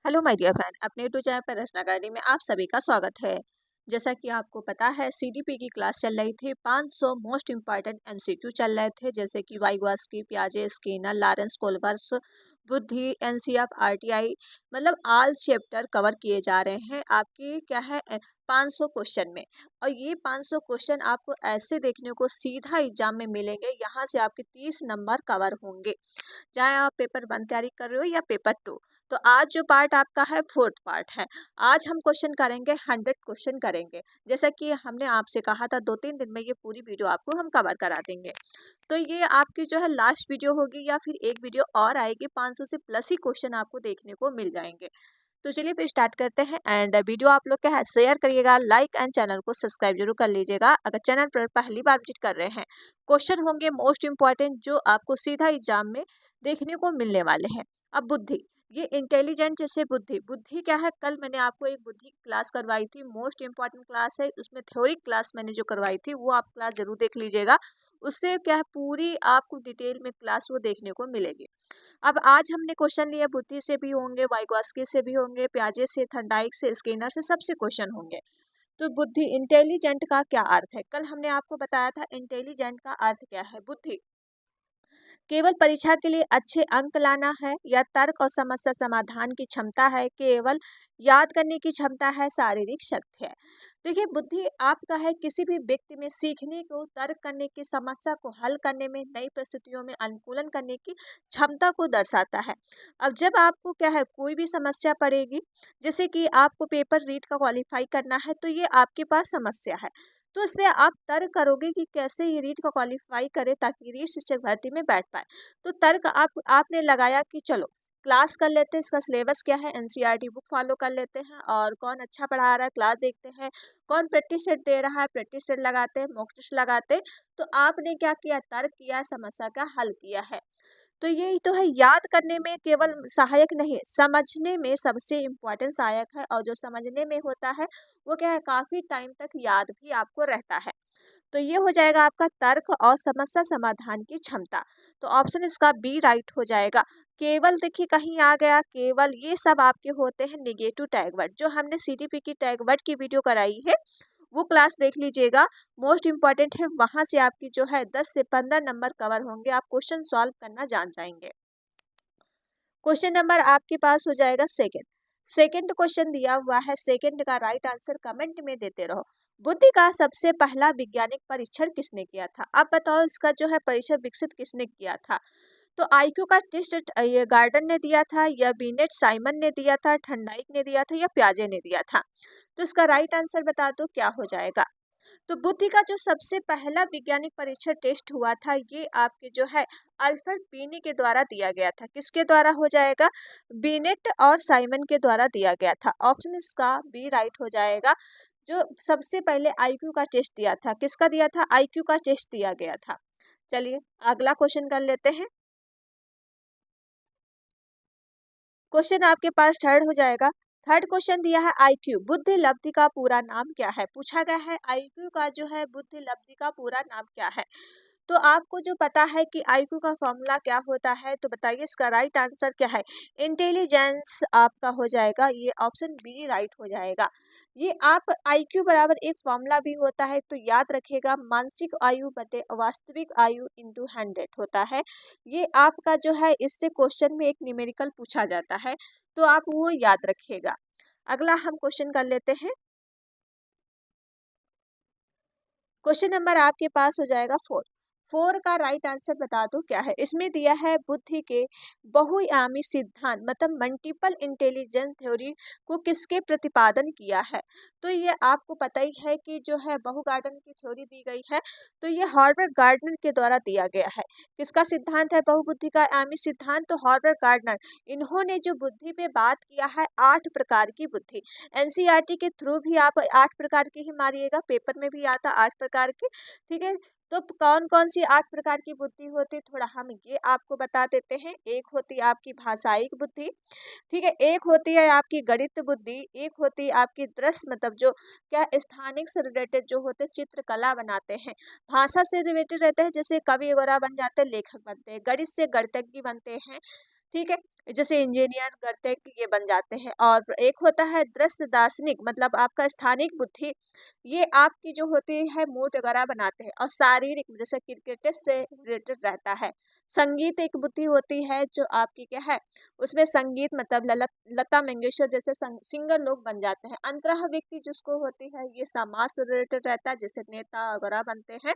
Hello my dear friend, अपने YouTube channel पर रचना guide में आप सभी का स्वागत है। जैसा कि आपको पता है, सीडीपी की क्लास चल रही थी। 500 मोस्ट इम्पॉर्टेंट एमसीक्यू चल रहे थे, जैसे कि वाइगॉस्की, पियाजे, स्किनर, लॉरेंस कोल्बर्स, बुद्धि, एनसीएफ, आरटीआई, मतलब ऑल चैप्टर कवर किए जा रहे हैं आपके क्या है 500 क्वेश्चन में। और ये 500 क्वेश्चन आपको ऐसे देखने को सीधा एग्जाम में मिलेंगे, यहाँ से आपके 30 नंबर कवर होंगे, चाहे आप पेपर 1 तैयारी कर रहे हो या पेपर 2। तो आज जो पार्ट आपका है, फोर्थ पार्ट है। आज हम क्वेश्चन करेंगे, 100 क्वेश्चन करेंगे। जैसा कि हमने आपसे कहा था 2-3 दिन में ये पूरी वीडियो आपको हम कवर करा देंगे। तो ये आपकी जो है लास्ट वीडियो होगी, या फिर एक वीडियो और आएगी। 500 से प्लस ही क्वेश्चन आपको देखने को मिल जाएंगे। तो चलिए फिर स्टार्ट करते हैं। एंड वीडियो आप लोग क्या है, शेयर करिएगा, लाइक एंड चैनल को सब्सक्राइब जरूर कर लीजिएगा अगर चैनल पर पहली बार विजिट कर रहे हैं। क्वेश्चन होंगे मोस्ट इंपॉर्टेंट, जो आपको सीधा एग्जाम में देखने को मिलने वाले हैं। अब बुद्धि, ये इंटेलिजेंट जैसे बुद्धि, बुद्धि क्या है, कल मैंने आपको एक बुद्धि क्लास करवाई थी, मोस्ट इंपॉर्टेंट क्लास है। उसमें थ्योरी क्लास मैंने जो करवाई थी, वो आप क्लास जरूर देख लीजिएगा। उससे क्या है, पूरी आपको डिटेल में क्लास वो देखने को मिलेगी। अब आज हमने क्वेश्चन लिया, बुद्धि से भी होंगे, वाइगॉस्की से भी होंगे, पियाजे से, थर्नडाइक से, स्किनर से, सबसे क्वेश्चन होंगे। तो बुद्धि, इंटेलिजेंट का क्या अर्थ है? कल हमने आपको बताया था इंटेलिजेंट का अर्थ क्या है। बुद्धि केवल परीक्षा के लिए अच्छे अंक लाना है, या तर्क और समस्या समाधान की क्षमता है, केवल याद करने की क्षमता है, शारीरिक शक्ति है। देखिए, बुद्धि आपका है किसी भी व्यक्ति में सीखने को, तर्क करने की, समस्या को हल करने में, नई परिस्थितियों में अनुकूलन करने की क्षमता को दर्शाता है। अब जब आपको क्या है, कोई भी समस्या पड़ेगी, जैसे कि आपको पेपर रीड का क्वालिफाई करना है, तो ये आपके पास समस्या है। तो इसमें आप तर्क करोगे कि कैसे ये रीट को क्वालिफाई करे, ताकि रीट शिक्षक भर्ती में बैठ पाए। तो तर्क आपने लगाया कि चलो क्लास कर लेते हैं, इसका सिलेबस क्या है, एनसीईआरटी बुक फॉलो कर लेते हैं, और कौन अच्छा पढ़ा रहा है क्लास देखते हैं, कौन प्रैक्टिस सेट दे रहा है प्रैक्टिस सेट लगाते हैं, मॉक टेस्ट लगाते हैं। तो आपने क्या किया, तर्क किया, समस्या का हल किया है। तो ये तो है, याद करने में केवल सहायक नहीं है, समझने में सबसे इम्पोर्टेंट सहायक है। और जो समझने में होता है, वो क्या है, काफी टाइम तक याद भी आपको रहता है। तो ये हो जाएगा आपका तर्क और समस्या समाधान की क्षमता। तो ऑप्शन इसका बी राइट हो जाएगा। केवल देखिए कहीं आ गया, केवल ये सब आपके होते हैं निगेटिव टैग वर्ड। जो हमने सीडीपी की टैग वर्ड की वीडियो कराई है, वो क्लास देख लीजिएगा, मोस्ट इंपॉर्टेंट है। वहां से आपकी जो है 10 से 15 नंबर कवर होंगे, आप क्वेश्चन सॉल्व करना जान जाएंगे। क्वेश्चन नंबर आपके पास हो जाएगा सेकंड। सेकंड क्वेश्चन दिया हुआ है, सेकंड का राइट आंसर कमेंट में देते रहो। बुद्धि का सबसे पहला वैज्ञानिक परीक्षण किसने किया था? अब बताओ, इसका जो है परीक्षण विकसित किसने किया था? तो आईक्यू का टेस्ट ये गार्डन ने दिया था, या बीनेट साइमन ने दिया था, ठंडाइक ने दिया था, या पियाजे ने दिया था? तो इसका राइट आंसर बता दो क्या हो जाएगा। तो बुद्धि का जो सबसे पहला वैज्ञानिक परीक्षण टेस्ट हुआ था, ये आपके जो है अल्फ्रेड बीने के द्वारा दिया गया था। किसके द्वारा हो जाएगा? बीनेट और साइमन के द्वारा दिया गया था। ऑप्शन इसका बी राइट हो जाएगा। जो सबसे पहले आईक्यू का टेस्ट दिया था, किसका दिया था? आईक्यू का टेस्ट दिया गया था। चलिए अगला क्वेश्चन कर लेते हैं। क्वेश्चन आपके पास थर्ड हो जाएगा। थर्ड क्वेश्चन दिया है, आईक्यू बुद्धि लब्धि का पूरा नाम क्या है? पूछा गया है आईक्यू का जो है बुद्धि लब्धि का पूरा नाम क्या है। तो आपको जो पता है कि आईक्यू का फॉर्मूला क्या होता है, तो बताइए इसका राइट आंसर क्या है। इंटेलिजेंस आपका हो जाएगा, ये ऑप्शन बी राइट हो जाएगा। ये आप आईक्यू बराबर एक फॉर्मूला भी होता है, तो याद रखिएगा, मानसिक आयु बटे वास्तविक आयु इंटू 100 होता है। ये आपका जो है, इससे क्वेश्चन में एक न्यूमेरिकल पूछा जाता है, तो आप वो याद रखिएगा। अगला हम क्वेश्चन कर लेते हैं। क्वेश्चन नंबर आपके पास हो जाएगा 4। 4 का राइट आंसर बता दो क्या है। इसमें दिया है बुद्धि के बहुआयामी सिद्धांत, मतलब मल्टीपल इंटेलिजेंस थ्योरी को किसके प्रतिपादन किया है? तो ये आपको पता ही है कि जो है बहु गार्डन की थ्योरी दी गई है, तो ये हॉर्बर्ट गार्डनर के द्वारा दिया गया है। किसका सिद्धांत है बहुबुद्धि का आयामी सिद्धांत? तो हॉर्बर्ट गार्डनर। इन्होंने जो बुद्धि पे बात किया है, 8 प्रकार की बुद्धि। एनसीईआरटी के थ्रू भी आप 8 प्रकार की ही मारिएगा, पेपर में भी आता 8 प्रकार की। ठीक है, तो कौन कौन सी 8 प्रकार की बुद्धि होती, थोड़ा हम ये आपको बता देते हैं। एक होती है आपकी भाषायिक बुद्धि, ठीक है, एक होती है आपकी गणित बुद्धि, एक होती है आपकी दृश्य, मतलब जो क्या स्थानिक से रिलेटेड जो होते हैं, चित्रकला बनाते हैं। भाषा से रिलेटेड रहते हैं, जैसे कवि वगैरह बन जाते हैं, लेखक बनते हैं। गणित से गणितज्ञ बनते हैं। ठीक है। जैसे इंजीनियर, गणितज्ञ ये बन जाते हैं। और एक होता है दृश्य दार्शनिक, मतलब आपका स्थानिक बुद्धि, ये आपकी जो होती है मूड वगैरह बनाते हैं। और शारीरिक जैसे क्रिकेट से रिलेटेड रहता है। संगीत एक बुद्धि होती है जो आपकी क्या है, उसमें संगीत मतलब लता मंगेशकर जैसे सिंगर लोग बन जाते हैं। अंतरह व्यक्ति जिसको होती है ये समाज से रिलेटेड रहता है, जैसे नेता वगैरह बनते हैं।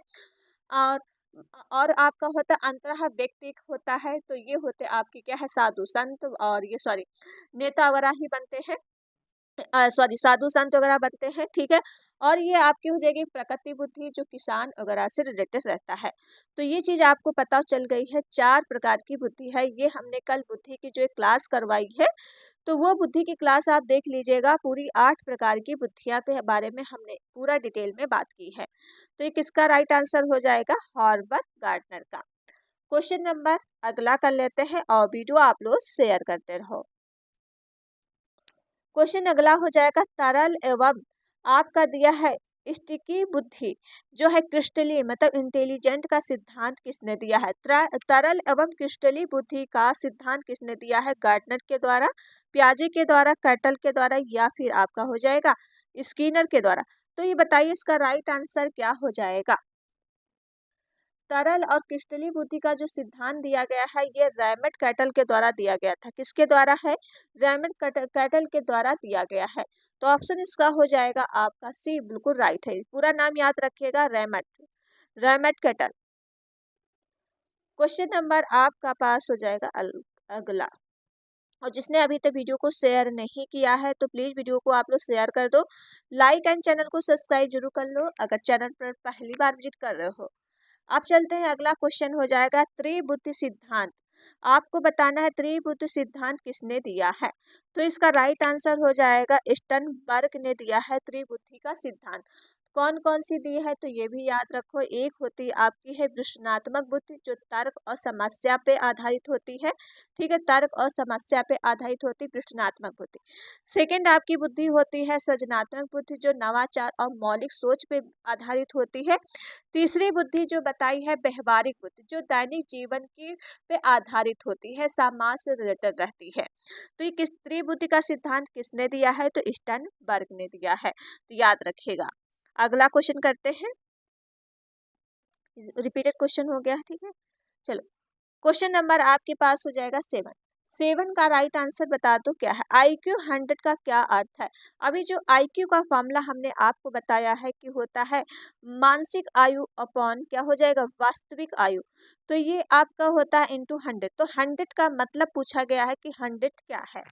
और आपका होता है अंतरह व्यक्ति होता है, तो ये होते आपके क्या है साधु संत, और ये सॉरी नेता वगैरह ही बनते हैं। सॉरी साधु संत वगैरह बनते हैं, ठीक है। और ये आपकी हो जाएगी प्रकृति बुद्धि जो किसान वगैरह से रिलेटेड रहता है। तो ये चीज आपको पता चल गई है, 4 प्रकार की बुद्धि है। ये हमने कल बुद्धि की जो एक क्लास करवाई है, तो वो बुद्धि की क्लास आप देख लीजिएगा। पूरी 8 प्रकार की बुद्धियां के बारे में हमने पूरा डिटेल में बात की है। तो ये किसका राइट आंसर हो जाएगा, हॉर्बर्ट गार्डनर का। क्वेश्चन नंबर अगला कर लेते हैं और वीडियो आप लोग शेयर करते रहो। क्वेश्चन अगला हो जाएगा तरल एवं आपका दिया है स्टिकी बुद्धि जो है क्रिस्टली मतलब इंटेलिजेंट का सिद्धांत किसने दिया है। तरल एवं क्रिस्टली बुद्धि का सिद्धांत किसने दिया है, गार्डनर के द्वारा, पियाजे के द्वारा, कैटल के द्वारा, या फिर आपका हो जाएगा स्किनर के द्वारा। तो ये बताइए इसका राइट आंसर क्या हो जाएगा। तरल और क्रिस्टली बुद्धि का जो सिद्धांत दिया गया है ये रैमट कैटल के द्वारा दिया गया था। किसके द्वारा है, रैमट कैटल के द्वारा दिया गया है। तो ऑप्शन इसका हो जाएगा आपका सी, बिल्कुल राइट है। पूरा नाम याद रखिएगा, रैमट, रैमट कैटल। क्वेश्चन नंबर आपका पास हो जाएगा अगला। और जिसने अभी तक वीडियो को शेयर नहीं किया है तो प्लीज वीडियो को आप लोग शेयर कर दो, लाइक एंड चैनल को सब्सक्राइब जरूर कर लो अगर चैनल पर पहली बार विजिट कर रहे हो। अब चलते हैं, अगला क्वेश्चन हो जाएगा त्रिबुद्धि सिद्धांत। आपको बताना है त्रिबुद्धि सिद्धांत किसने दिया है। तो इसका राइट आंसर हो जाएगा स्टर्नबर्ग ने दिया है त्रिबुद्धि का सिद्धांत। कौन कौन सी दी है तो ये भी याद रखो। एक होती आपकी है विश्लेषणात्मक बुद्धि जो तर्क और समस्या पे आधारित होती है, ठीक है, तर्क और समस्या पे आधारित होती विश्लेषणात्मक बुद्धि। सेकंड आपकी बुद्धि होती है सृजनात्मक बुद्धि जो नवाचार और मौलिक सोच पे आधारित होती है। तीसरी बुद्धि जो बताई है व्यवहारिक बुद्धि जो दैनिक जीवन की पे आधारित होती है, समाज से रिलेटेड रहती है। तो ये किस त्रिबुद्धि का सिद्धांत किसने दिया है, तो स्टर्नबर्ग ने दिया है, तो याद रखिएगा। अगला क्वेश्चन करते हैं, रिपीटेड क्वेश्चन हो गया, ठीक है। चलो क्वेश्चन नंबर आपके पास हो जाएगा 7। 7 का राइट आंसर बता दो क्या है। IQ 100 का क्या अर्थ है। अभी जो IQ का फॉर्मूला हमने आपको बताया है कि होता है मानसिक आयु अपॉन क्या हो जाएगा वास्तविक आयु। तो ये आपका होता है इंटू 100। तो 100 का मतलब पूछा गया है कि 100 क्या है।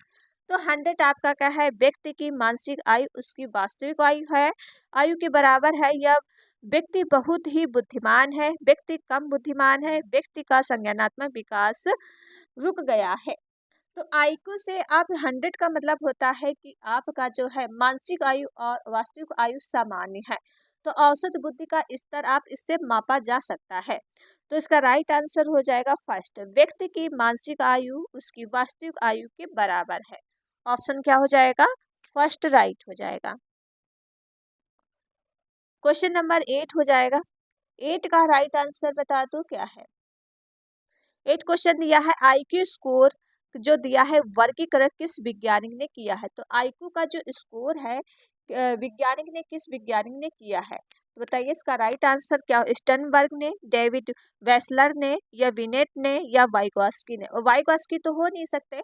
तो 100 आपका क्या है, व्यक्ति की मानसिक आयु उसकी वास्तविक आयु है, आयु के बराबर है, या व्यक्ति बहुत ही बुद्धिमान है, व्यक्ति कम बुद्धिमान है, व्यक्ति का संज्ञानात्मक विकास रुक गया है। तो आईक्यू से आप 100 का मतलब होता है कि आपका जो है मानसिक आयु और वास्तविक आयु सामान्य है। तो औसत बुद्धि का स्तर आप इससे मापा जा सकता है। तो इसका राइट आंसर हो जाएगा फर्स्ट, व्यक्ति की मानसिक आयु उसकी वास्तविक आयु के बराबर है। ऑप्शन क्या हो जाएगा, फर्स्ट राइट हो जाएगा। क्वेश्चन नंबर 8 हो जाएगा। 8 का राइट आंसर बता दो क्या है। 8 क्वेश्चन दिया है आईक्यू स्कोर जो दिया है वर्गीकरण किस वैज्ञानिक ने किया है। तो आईक्यू का जो स्कोर है वैज्ञानिक ने किस वैज्ञानिक ने किया है, तो बताइए इसका राइट आंसर क्या हो। स्टर्नबर्ग ने, डेविड वेसलर ने, या विनेट ने, या वाइगॉस्की ने। और वाइगॉस्की तो हो नहीं सकते।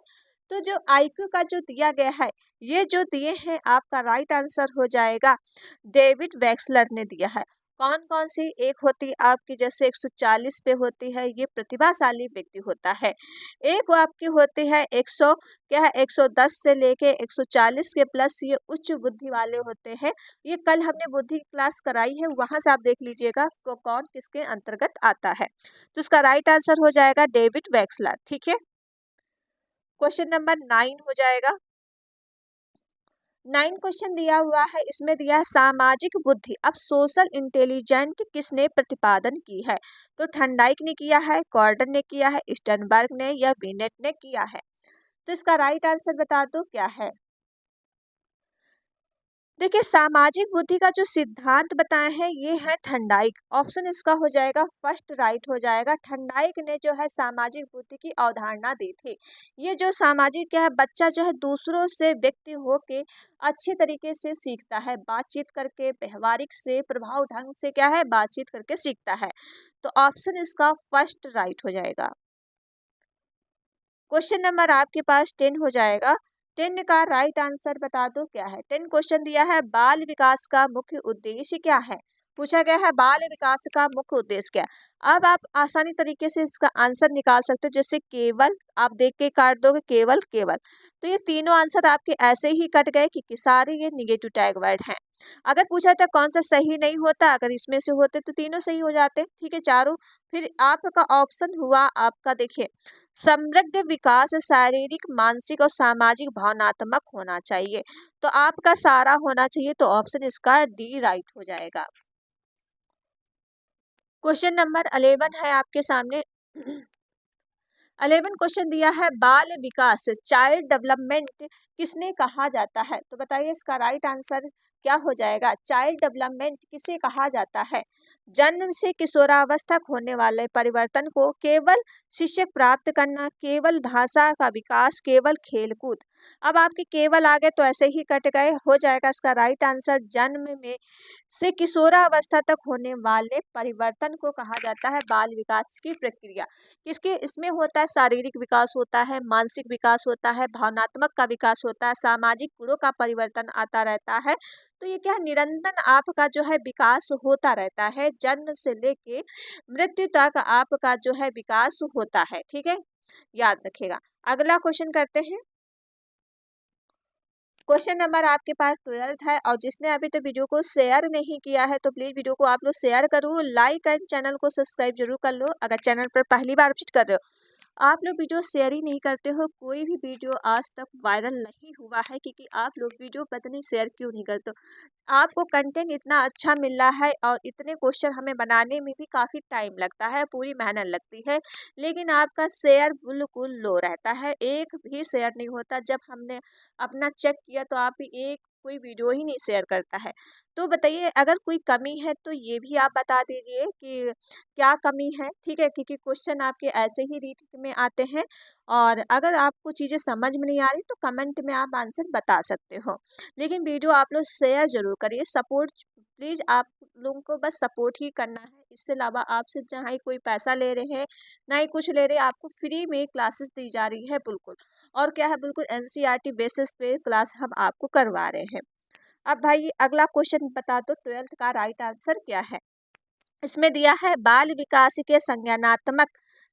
तो जो आईक्यू का जो दिया गया है ये जो दिए हैं आपका राइट आंसर हो जाएगा डेविड वेक्सलर ने दिया है। कौन कौन सी, एक होती आपकी जैसे 140 पे होती है ये प्रतिभाशाली व्यक्ति होता है। एक वो आपकी होती है 100 क्या है 110 से लेके 140 के प्लस, ये उच्च बुद्धि वाले होते हैं। ये कल हमने बुद्धि की क्लास कराई है, वहां से आप देख लीजिएगा को कौन किसके अंतर्गत आता है। तो इसका राइट आंसर हो जाएगा डेविड वेक्सलर, ठीक है। क्वेश्चन नंबर 9 हो जाएगा। 9 क्वेश्चन दिया हुआ है, इसमें दिया है सामाजिक बुद्धि अब सोशल इंटेलिजेंट किसने प्रतिपादन की है। तो ठंडाइक ने किया है, गॉर्डन ने किया है, स्टर्नबर्ग ने, या बिनेट ने किया है। तो इसका राइट आंसर बता दो क्या है। देखिए, सामाजिक बुद्धि का जो सिद्धांत बताए हैं ये है ठंडाइक। ऑप्शन इसका हो जाएगा फर्स्ट राइट हो जाएगा। ठंडाइक ने जो है सामाजिक बुद्धि की अवधारणा दी थी। ये जो सामाजिक क्या है, बच्चा जो है दूसरों से व्यक्ति होके अच्छे तरीके से सीखता है, बातचीत करके, व्यवहारिक से, प्रभाव ढंग से क्या है, बातचीत करके सीखता है। तो ऑप्शन इसका फर्स्ट राइट हो जाएगा। क्वेश्चन नंबर आपके पास 10 हो जाएगा। 10 का राइट आंसर बता दो क्या है। 10 क्वेश्चन दिया है, बाल विकास का मुख्य उद्देश्य क्या है। पूछा गया है बाल विकास का मुख्य उद्देश्य क्या है। अब आप आसानी तरीके से इसका आंसर निकाल सकते हो, जैसे केवल आप देख के काट दोगे, केवल केवल। तो ये तीनों आंसर आपके ऐसे ही कट गए क्योंकि सारे ये निगेटिव टैग वर्ड हैं। अगर पूछा था कौन सा सही नहीं होता, अगर इसमें से होते तो तीनों सही हो जाते, ठीक है, चारों। फिर आपका ऑप्शन हुआ आपका, देखिए, समृद्ध विकास शारीरिक, मानसिक और सामाजिक भावनात्मक होना चाहिए। तो आपका सारा होना चाहिए, तो ऑप्शन इसका डी राइट हो जाएगा। क्वेश्चन नंबर 11 है आपके सामने। 11 क्वेश्चन दिया है, बाल विकास चाइल्ड डेवलपमेंट किसने कहा जाता है। तो बताइए इसका राइट आंसर क्या हो जाएगा। चाइल्ड डेवलपमेंट किसे कहा जाता है। जन्म से किशोरावस्था तक होने वाले परिवर्तन को, केवल शिक्षक प्राप्त करना, केवल भाषा का विकास, केवल खेलकूद। अब आपके केवल आ गए तो ऐसे ही कट गए, हो जाएगा इसका राइट आंसर जन्म में से किशोरावस्था तक होने वाले परिवर्तन को कहा जाता है बाल विकास की प्रक्रिया। किसके इसमें होता है, शारीरिक विकास होता है, मानसिक विकास होता है, भावनात्मक का विकास होता है, सामाजिक गुणों का परिवर्तन आता रहता है। तो ये क्या है, निरंतर आपका जो है विकास होता रहता है, जन्म से लेके मृत्यु तक आपका जो है विकास होता है, ठीक है, याद रखिएगा। अगला क्वेश्चन करते हैं। क्वेश्चन नंबर आपके पास 12 है, और जिसने अभी तो वीडियो को शेयर नहीं किया है तो प्लीज वीडियो को आप लोग शेयर करो, लाइक एंड चैनल को सब्सक्राइब जरूर कर लो। अगर चैनल पर पहली बार विजिट कर रहे हो, आप लोग वीडियो शेयर ही नहीं करते हो, कोई भी वीडियो आज तक वायरल नहीं हुआ है क्योंकि आप लोग वीडियो पता नहीं शेयर क्यों नहीं करते हो। आपको कंटेंट इतना अच्छा मिल रहा है और इतने क्वेश्चन हमें बनाने में भी काफ़ी टाइम लगता है, पूरी मेहनत लगती है, लेकिन आपका शेयर बिल्कुल लो रहता है, एक भी शेयर नहीं होता। जब हमने अपना चेक किया तो आप ही एक कोई वीडियो ही नहीं शेयर करता है। तो बताइए अगर कोई कमी है तो ये भी आप बता दीजिए कि क्या कमी है, ठीक है, क्योंकि क्वेश्चन आपके ऐसे ही रीत में आते हैं। और अगर आपको चीज़ें समझ में नहीं आ रही तो कमेंट में आप आंसर बता सकते हो, लेकिन वीडियो आप लोग शेयर जरूर करिए। सपोर्ट प्लीज़, आप लोगों को बस सपोर्ट ही करना है, इससे अलावा आपसे जहाँ ही कोई पैसा ले रहे हैं, ना ही कुछ ले रहे, आपको फ्री में क्लासेस दी जा रही है बिल्कुल। और क्या है, बिल्कुल एनसीईआरटी बेसिस पे क्लास हम आपको करवा रहे हैं। अब भाई अगला क्वेश्चन बता दो, 12th का राइट आंसर क्या है। इसमें दिया है, बाल विकास के संज्ञानात्मक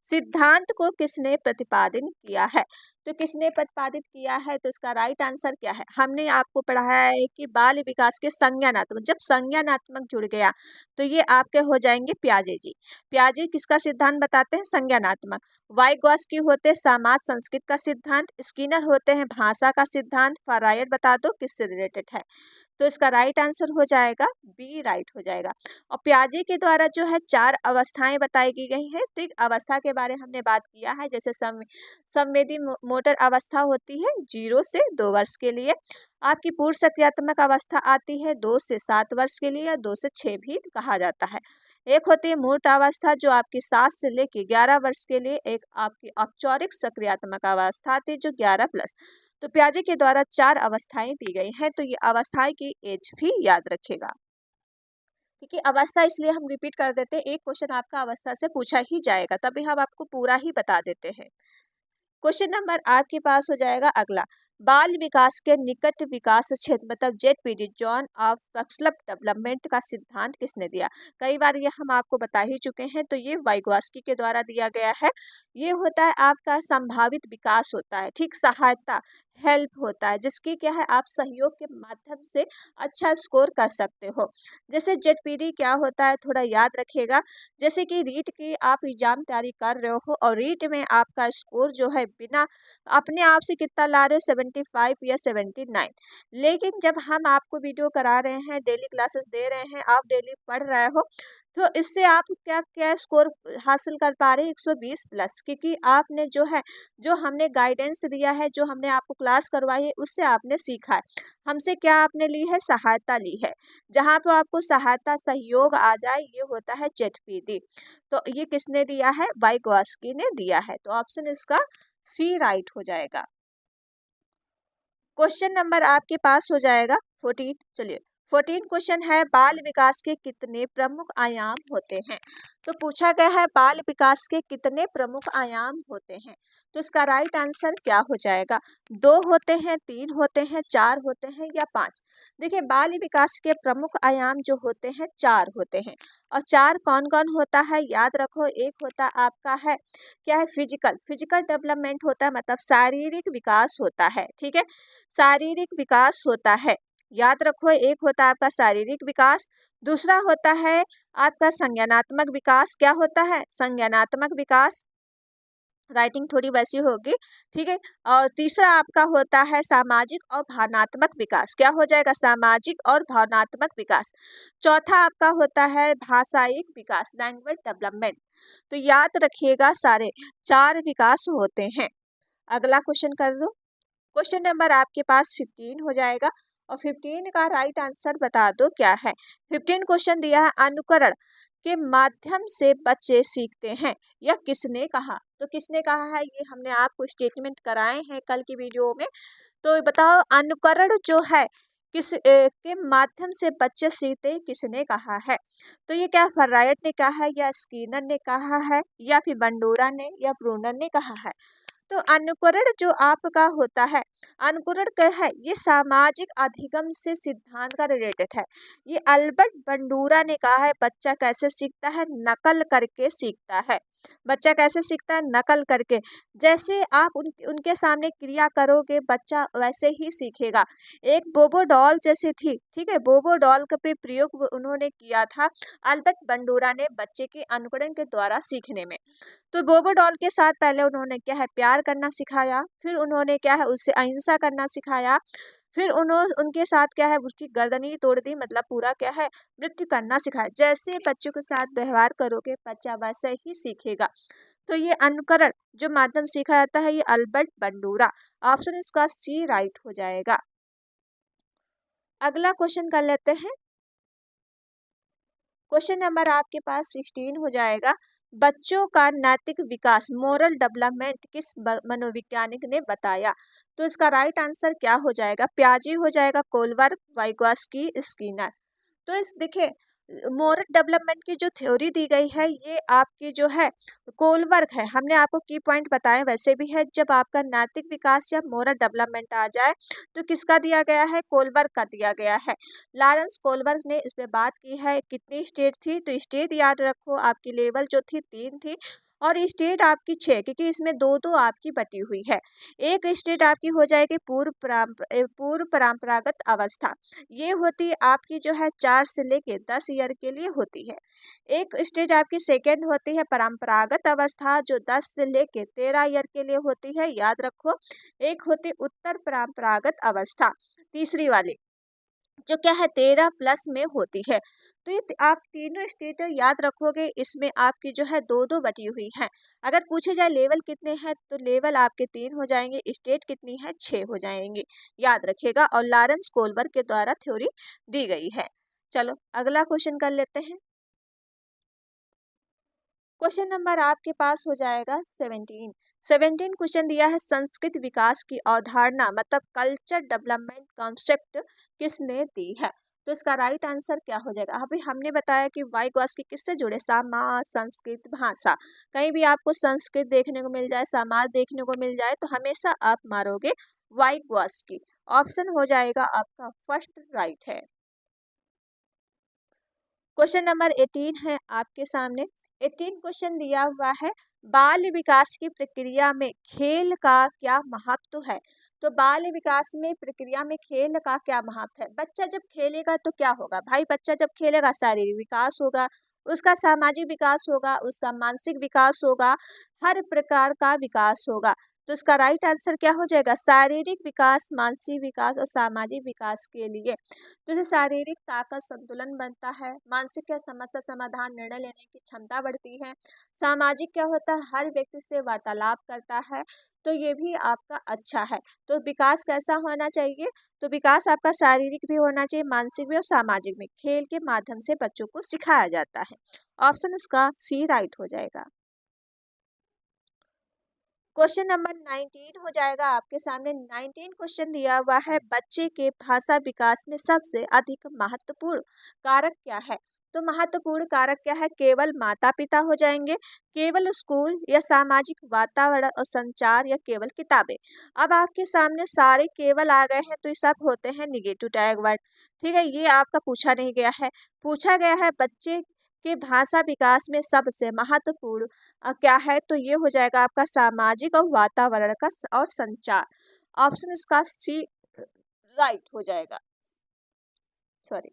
सिद्धांत को किसने प्रतिपादित किया है। तो किसने प्रतिपादित किया है, तो इसका राइट आंसर क्या है। हमने आपको पढ़ाया है कि बाल विकास के संज्ञानात्मक, जब संज्ञानात्मक जुड़ गया तो ये आपके हो जाएंगे प्याजे जी। प्याजे किसका सिद्धांत बताते हैं, संज्ञानात्मक। वाइगॉस्की होते हैं समाज संस्कृति का सिद्धांत, स्किनर होते हैं भाषा का सिद्धांत। फरायड बता दो किससे रिलेटेड है। तो इसका राइट आंसर हो जाएगा बी राइट हो जाएगा। और प्याजे के द्वारा जो है 4 अवस्थाएं बताई की गई हैं। तो एक अवस्था के बारे में हमने बात किया है, जैसे संवेदी मोटर अवस्था होती है 0 से 2 वर्ष के लिए। आपकी पूर्व सक्रियात्मक अवस्था आती है 2 से 7 वर्ष के लिए, 2 से 6 भी कहा जाता है। एक होती है मूर्त अवस्था जो आपकी 7 से लेके 11 वर्ष के लिए। एक आपकी औपचारिक सक्रियात्मक अवस्था आती है जो 11+। तो प्याजे के द्वारा 4 अवस्थाएं दी गई हैं, तो ये अवस्थाएं की एज भी याद रखेगा, क्योंकि अवस्था इसलिए हम रिपीट कर देते हैं, एक क्वेश्चन आपका अवस्था से पूछा ही जाएगा, तभी हम आपको पूरा ही बता देते हैं। क्वेश्चन नंबर आपके पास हो जाएगा अगला, बाल विकास के निकट विकास क्षेत्र मतलब Z zone of flexible development का सिद्धांत किसने दिया। कई बार ये हम आपको बता ही चुके हैं, तो ये वाइगॉस्की के द्वारा दिया गया है। ये होता है आपका संभावित विकास होता है, ठीक, सहायता, हेल्प होता है, जिसकी क्या है, आप सहयोग के माध्यम से अच्छा स्कोर कर सकते हो। जैसे जेड क्या होता है, थोड़ा याद रखिएगा। जैसे कि रीट की आप एग्जाम तैयारी कर रहे हो और रीट में आपका स्कोर जो है बिना अपने आप से कितना ला रहे हो, 75 या 79, लेकिन जब हम आपको वीडियो करा रहे हैं, डेली क्लासेस दे रहे हैं, आप डेली पढ़ रहे हो, तो इससे आप क्या क्या स्कोर हासिल कर पा रहे हैं 120 प्लस, क्योंकि आपने जो है, जो हमने गाइडेंस दिया है, जो हमने आपको क्लास करवाई है, उससे आपने सीखा है। हमसे क्या आपने ली है, सहायता ली है। जहाँ पर आपको सहायता सहयोग आ जाए, ये होता है जेटपीटी। तो ये किसने दिया है, वाइगॉस्की ने दिया है। तो ऑप्शन इसका सी राइट हो जाएगा। क्वेश्चन नंबर आपके पास हो जाएगा 14। चलिए 14 क्वेश्चन है, बाल विकास के कितने प्रमुख आयाम होते हैं। तो पूछा गया है बाल विकास के कितने प्रमुख आयाम होते हैं। तो इसका राइट आंसर क्या हो जाएगा, 2 होते हैं, 3 होते हैं, 4 होते हैं या 5। देखिए बाल विकास के प्रमुख आयाम जो होते हैं 4 होते हैं। और 4 कौन कौन होता है, याद रखो। एक होता आपका है क्या है, फिजिकल फिजिकल डेवलपमेंट होता है, मतलब शारीरिक विकास होता है। ठीक है, शारीरिक विकास होता है, याद रखो। एक होता है आपका शारीरिक विकास, दूसरा होता है आपका संज्ञानात्मक विकास। क्या होता है, संज्ञानात्मक विकास। राइटिंग थोड़ी वैसी होगी, ठीक है। और तीसरा आपका होता है सामाजिक और भावनात्मक विकास। क्या हो जाएगा, सामाजिक और भावनात्मक विकास। चौथा आपका होता है भाषायिक विकास, लैंग्वेज डेवलपमेंट। तो याद रखिएगा सारे 4 विकास होते हैं। अगला क्वेश्चन कर दो। क्वेश्चन नंबर आपके पास 15 हो जाएगा, और 15 का राइट आंसर बता दो क्या है। 15 क्वेश्चन दिया है, अनुकरण के माध्यम से बच्चे सीखते हैं, यह किसने कहा। तो किसने कहा है, ये हमने आपको स्टेटमेंट कराए हैं कल की वीडियो में। तो बताओ अनुकरण जो है के माध्यम से बच्चे सीखते हैं, किसने कहा है। तो ये क्या फर्रायट ने कहा है, या स्किनर ने कहा है, या फिर बंडूरा ने, या ब्रूनर ने कहा है। तो अनुकरण जो आपका होता है, अनुकरण क्या है, ये सामाजिक अधिगम से सिद्धांत का रिलेटेड है। ये अल्बर्ट बंडूरा ने कहा है बच्चा कैसे सीखता है, नकल करके सीखता है। बच्चा कैसे सीखता है, नकल करके। जैसे आप उनके सामने क्रिया करोगे, बच्चा वैसे ही सीखेगा। एक बोबो डॉल जैसी थी, ठीक है, बोबो डॉल का प्रयोग उन्होंने किया था अल्बर्ट बंडूरा ने बच्चे के अनुकरण के द्वारा सीखने में। तो बोबो डॉल के साथ पहले उन्होंने क्या है, प्यार करना सिखाया, फिर उन्होंने क्या है, उससे अहिंसा करना सिखाया, फिर उन्होंने उनके साथ क्या है, उसकी गर्दन ही तोड़ दी, मतलब पूरा क्या है, मृत्यु करना सिखाया। जैसे बच्चों के साथ व्यवहार करोगे, बच्चा वैसे ही सीखेगा। तो ये अनुकरण जो माध्यम सीखा जाता है, ये अल्बर्ट बंडूरा। ऑप्शन इसका सी राइट हो जाएगा। अगला क्वेश्चन कर लेते हैं। क्वेश्चन नंबर आपके पास 16 हो जाएगा, बच्चों का नैतिक विकास मोरल डेवलपमेंट किस मनोवैज्ञानिक ने बताया। तो इसका राइट आंसर क्या हो जाएगा, पियाजे हो जाएगा, कोलबर्ग, वाइगॉस्की, स्किनर। तो इस देखिए मोरल डेवलपमेंट की जो थ्योरी दी गई है, ये आपकी जो है कोलबर्ग है। हमने आपको की पॉइंट बताए वैसे भी है। जब आपका नैतिक विकास या मोरल डेवलपमेंट आ जाए, तो किसका दिया गया है, कोलबर्ग का दिया गया है। लॉरेंस कोलबर्ग ने इस पे बात की है। कितनी स्टेट थी, तो स्टेट याद रखो आपकी लेवल जो थी 3 थी, और स्टेट आपकी 6, क्योंकि इसमें 2-2 आपकी बटी हुई है। एक स्टेट आपकी हो जाएगी पूर्व परंपरागत अवस्था। ये होती आपकी जो है 4 से लेके 10 ईयर के लिए होती है। एक स्टेज आपकी सेकेंड होती है परंपरागत अवस्था, जो 10 से लेके 13 ईयर के लिए होती है, याद रखो। एक होती उत्तर परंपरागत अवस्था, तीसरी वाली, जो क्या है 13 प्लस में होती है। तो ये आप तीनों स्टेट याद रखोगे, इसमें आपकी जो है 2-2 बटी हुई है। अगर पूछे जाए लेवल कितने हैं, तो लेवल आपके 3 हो जाएंगे, स्टेट कितनी है 6 हो जाएंगी, याद रखिएगा। और लॉरेंस कोलबर्ग के द्वारा थ्योरी दी गई है। चलो अगला क्वेश्चन कर लेते हैं। क्वेश्चन नंबर आपके पास हो जाएगा 17 क्वेश्चन दिया है, संस्कृत विकास की अवधारणा मतलब कल्चर डेवलपमेंट कॉन्सेप्ट किसने दी है। तो इसका राइट आंसर क्या हो जाएगा। अभी हमने बताया कि वाइगॉस्की किससे जुड़े, समाज, संस्कृत, भाषा। कहीं भी आपको संस्कृत देखने को मिल जाए, समाज देखने को मिल जाए, तो हमेशा आप मारोगे वाइगॉस्की। ऑप्शन हो जाएगा आपका फर्स्ट राइट है। क्वेश्चन नंबर 18 है आपके सामने। 18 क्वेश्चन दिया हुआ है, बाल विकास की प्रक्रिया में खेल का क्या महत्व है। तो बाल विकास में प्रक्रिया में खेल का क्या महत्व है। बच्चा जब खेलेगा तो क्या होगा भाई, बच्चा जब खेलेगा शारीरिक विकास होगा, उसका सामाजिक विकास होगा, उसका मानसिक विकास होगा, हर प्रकार का विकास होगा। तो इसका राइट आंसर क्या हो जाएगा? शारीरिक विकास, मानसिक विकास और सामाजिक विकास के लिए। जैसे शारीरिक ताकत, संतुलन बनता है। मानसिक क्या? समस्या समाधान, निर्णय लेने की क्षमता बढ़ती है। सामाजिक क्या होता है? हर व्यक्ति से वार्तालाप करता है, तो ये भी आपका अच्छा है। तो विकास कैसा होना चाहिए? तो विकास आपका शारीरिक भी होना चाहिए, मानसिक भी और सामाजिक भी। खेल के माध्यम से बच्चों को सिखाया जाता है। ऑप्शन इसका सी राइट हो जाएगा। क्वेश्चन नंबर 19 हो जाएगा आपके सामने। 19 क्वेश्चन दिया हुआ है, बच्चे के भाषा विकास में सबसे अधिक महत्वपूर्ण कारक क्या है? तो महत्वपूर्ण कारक क्या है? केवल माता पिता हो जाएंगे, केवल स्कूल या सामाजिक वातावरण और संचार, या केवल किताबें। अब आपके सामने सारे केवल आ गए हैं, तो ये सब होते हैं निगेटिव टैग वर्ड। ठीक है, ये आपका पूछा नहीं गया है। पूछा गया है बच्चे के भाषा विकास में सबसे महत्वपूर्ण क्या है? तो ये हो जाएगा आपका सामाजिक और वातावरण का और संचार। ऑप्शन इसका सी राइट हो जाएगा। सॉरी,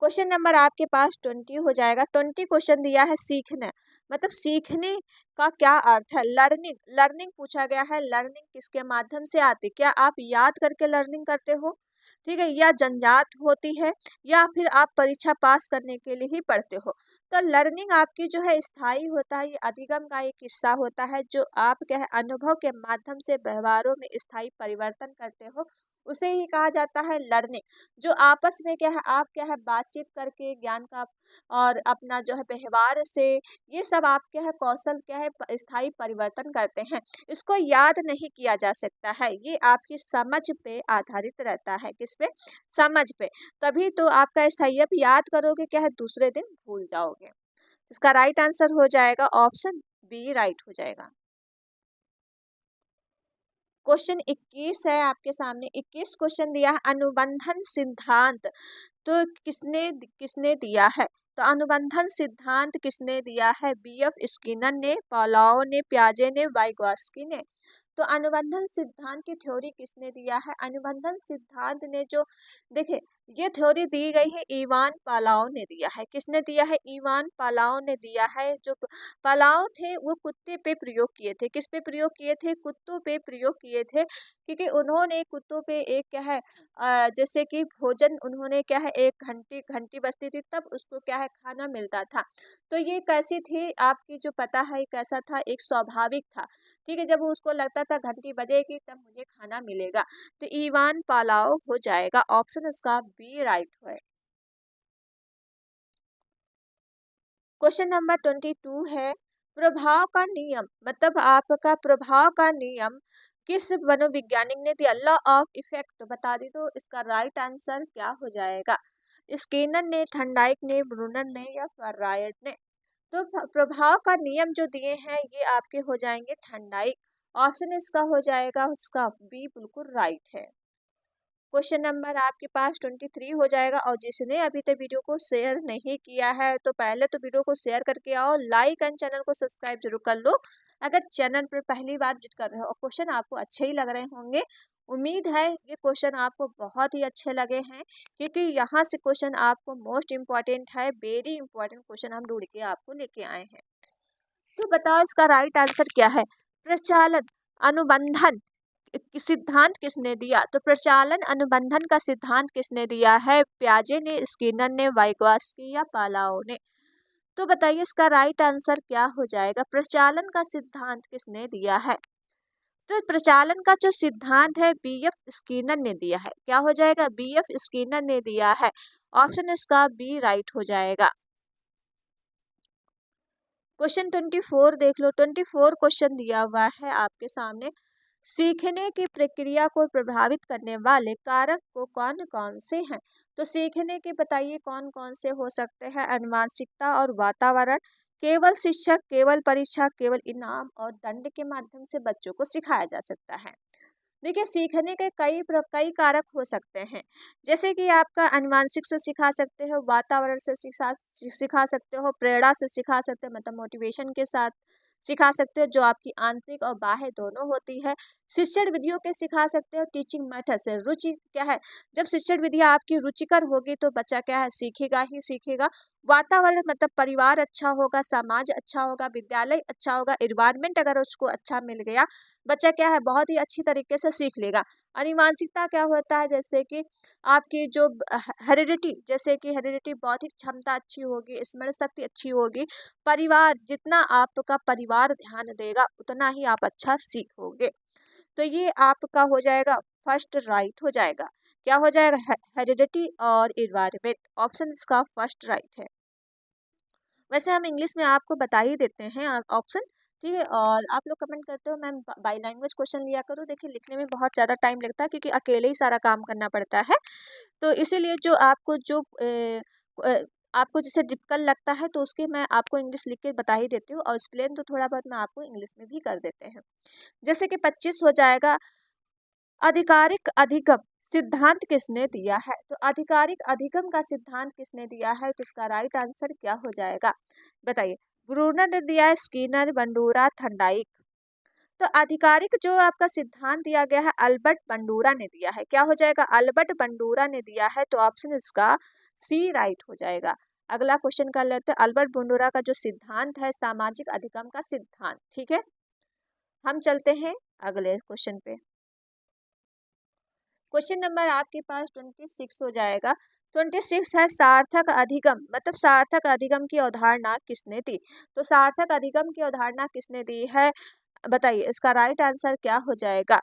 क्वेश्चन नंबर आपके पास 20 हो जाएगा। 20 क्वेश्चन दिया है सीखना, मतलब सीखने का क्या अर्थ है? लर्निंग, लर्निंग पूछा गया है। लर्निंग किसके माध्यम से आती? क्या आप याद करके लर्निंग करते हो? ठीक है, या जंजात होती है, या फिर आप परीक्षा पास करने के लिए ही पढ़ते हो? तो लर्निंग आपकी जो है स्थायी होता है। ये अधिगम का एक हिस्सा होता है, जो आप क्या है अनुभव के माध्यम से व्यवहारों में स्थायी परिवर्तन करते हो, उसे ही कहा जाता है लर्निंग। जो आपस में क्या है आप क्या है बातचीत करके ज्ञान का और अपना जो है व्यवहार से, ये सब आप क्या है कौशल क्या है स्थायी परिवर्तन करते हैं। इसको याद नहीं किया जा सकता है, ये आपकी समझ पे आधारित रहता है। किस पे? समझ पे। तभी तो आपका स्थायी, अब याद करोगे क्या है दूसरे दिन भूल जाओगे। इसका राइट आंसर हो जाएगा ऑप्शन बी राइट हो जाएगा। क्वेश्चन 21 है आपके सामने। 21 क्वेश्चन दिया है, अनुबंधन सिद्धांत तो किसने किसने दिया है? तो अनुबंधन सिद्धांत किसने दिया है? बीएफ स्किनर ने, पाउलो ने, पियाजे ने, वाइगोत्स्की ने। तो अनुबंधन सिद्धांत की थ्योरी किसने दिया है? अनुबंधन सिद्धांत ने जो देखिए ये थ्योरी दी गई है इवान पालाओ ने दिया है। किसने दिया है? इवान पालाओ ने दिया है। जो पालाओ थे वो कुत्ते पे प्रयोग किए थे। किस पे प्रयोग किए थे? कुत्तों पे प्रयोग किए थे, क्योंकि उन्होंने कुत्तों पे एक क्या है जैसे कि भोजन उन्होंने क्या है एक घंटी घंटी बजती थी तब उसको क्या है खाना मिलता था। तो ये कैसी थी आपकी जो पता है कैसा था? एक स्वाभाविक था। ठीक है, जब उसको लगता था घंटी बजेगी तब मुझे खाना मिलेगा। तो इवान पालाओ हो जाएगा। ऑप्शन इसका बी राइट है। क्वेश्चन नंबर 22 है, प्रभाव का नियम, मतलब आपका प्रभाव का नियम किस मनोवैज्ञानिक ने दिया? लॉ ऑफ इफेक्ट बता दी, तो इसका राइट आंसर क्या हो जाएगा? स्किनर ने, थर्नडाइक ने, ब्रूनर ने, या फर्रायट ने। तो प्रभाव का नियम जो दिए हैं ये आपके हो जाएंगे थर्नडाइक। ऑप्शन इसका हो जाएगा उसका बी बिल्कुल राइट है। क्वेश्चन नंबर आपके पास 23 हो जाएगा। और जिसने अभी तक वीडियो को शेयर नहीं किया है तो पहले तो वीडियो को शेयर करके आओ, लाइक एंड चैनल को सब्सक्राइब जरूर कर लो अगर चैनल पर पहली बार विजिट कर रहे हो। और क्वेश्चन आपको अच्छे ही लग रहे होंगे, उम्मीद है ये क्वेश्चन आपको बहुत ही अच्छे लगे हैं, क्योंकि यहाँ से क्वेश्चन आपको मोस्ट इम्पॉर्टेंट है, वेरी इंपॉर्टेंट क्वेश्चन हम ढूंढ के आपको लेके आए हैं। तो बताओ इसका राइट आंसर क्या है? प्रचालन अनुबंधन सिद्धांत किसने दिया? तो प्रचालन अनुबंधन का सिद्धांत किसने दिया है? पियाजे ने, स्किनर ने, वाइगोत्स्की या पालाओ ने। तो बताइए इसका राइट आंसर क्या हो जाएगा? प्रचालन का सिद्धांत किसने दिया है? तो प्रचालन का जो सिद्धांत है बीएफ स्किनर ने दिया है। क्या हो जाएगा? बीएफ स्किनर ने दिया है। ऑप्शन इसका बी राइट हो जाएगा। क्वेश्चन 24 देख लो। 24 क्वेश्चन दिया हुआ है आपके सामने, सीखने की प्रक्रिया को प्रभावित करने वाले कारक को कौन कौन से हैं? तो सीखने के बताइए कौन कौन से हो सकते हैं? अनुवांशिकता और वातावरण, केवल शिक्षक, केवल परीक्षा, केवल इनाम और दंड के माध्यम से बच्चों को सिखाया जा सकता है। देखिए सीखने के कई कारक हो सकते हैं, जैसे कि आपका अनुवांशिक से सिखा सकते हो, वातावरण से सिखा सकते हो, प्रेरणा से सिखा सकते हो मतलब मोटिवेशन के साथ सिखा सकते हो जो आपकी आंतरिक और बाह्य दोनों होती है। शिक्षण विधियों के सिखा सकते हो, टीचिंग मेथड से। रुचि क्या है? जब शिक्षण विधियाँ आपकी रुचिकर होगी तो बच्चा क्या है सीखेगा ही सीखेगा। वातावरण मतलब परिवार अच्छा होगा, समाज अच्छा होगा, विद्यालय अच्छा होगा, एनवायरनमेंट अगर उसको अच्छा मिल गया, बच्चा क्या है बहुत ही अच्छी तरीके से सीख लेगा। अनुवांशिकता क्या होता है, जैसे कि आपकी जो हेरिडिटी, जैसे कि हेरिडिटी बौद्धिक क्षमता अच्छी होगी, स्मरण शक्ति अच्छी होगी। परिवार, जितना आपका परिवार ध्यान देगा उतना ही आप अच्छा सीखोगे। तो ये आपका हो जाएगा फर्स्ट राइट हो जाएगा। क्या हो जाएगा, हेरिडिटी और एनवायरनमेंट, ऑप्शन इसका फर्स्ट राइट है। वैसे हम इंग्लिश में आपको बता ही देते हैं ऑप्शन, ठीक है। और आप लोग कमेंट करते हो मैम बाई लैंग्वेज क्वेश्चन लिया करो, देखिए लिखने में बहुत ज़्यादा टाइम लगता है क्योंकि अकेले ही सारा काम करना पड़ता है। तो इसीलिए जो आपको आपको जैसे डिफिकल्ट लगता है तो उसके मैं आपको इंग्लिश लिख के बता ही देती हूँ, और एक्सप्लेन तो थोड़ा बहुत मैं आपको इंग्लिश में भी कर देते हैं। जैसे कि 25 हो जाएगा, आधिकारिक अधिगम सिद्धांत किसने दिया है। तो आधिकारिक अधिगम का सिद्धांत किसने दिया है, तो इसका राइट आंसर क्या हो जाएगा बताइए। ब्रूनर ने दिया है, स्किनर, बंडूरा, थंडाइक। तो आधिकारिक जो आपका सिद्धांत दिया गया है अल्बर्ट बंडूरा ने दिया है। क्या हो जाएगा, अल्बर्ट बंडूरा ने दिया है, तो ऑप्शन इसका सी राइट हो जाएगा। अगला क्वेश्चन कर लेते हैं, अल्बर्ट बंडूरा का जो सिद्धांत है सामाजिक अधिगम का सिद्धांत, ठीक है। हम चलते हैं अगले क्वेश्चन पे। क्वेश्चन नंबर आपके पास 26 हो जाएगा। 26 है, सार्थक अधिगम मतलब सार्थक अधिगम की अवधारणा किसने दी। तो सार्थक अधिगम की अवधारणा किसने दी है बताइए, इसका राइट आंसर क्या हो जाएगा।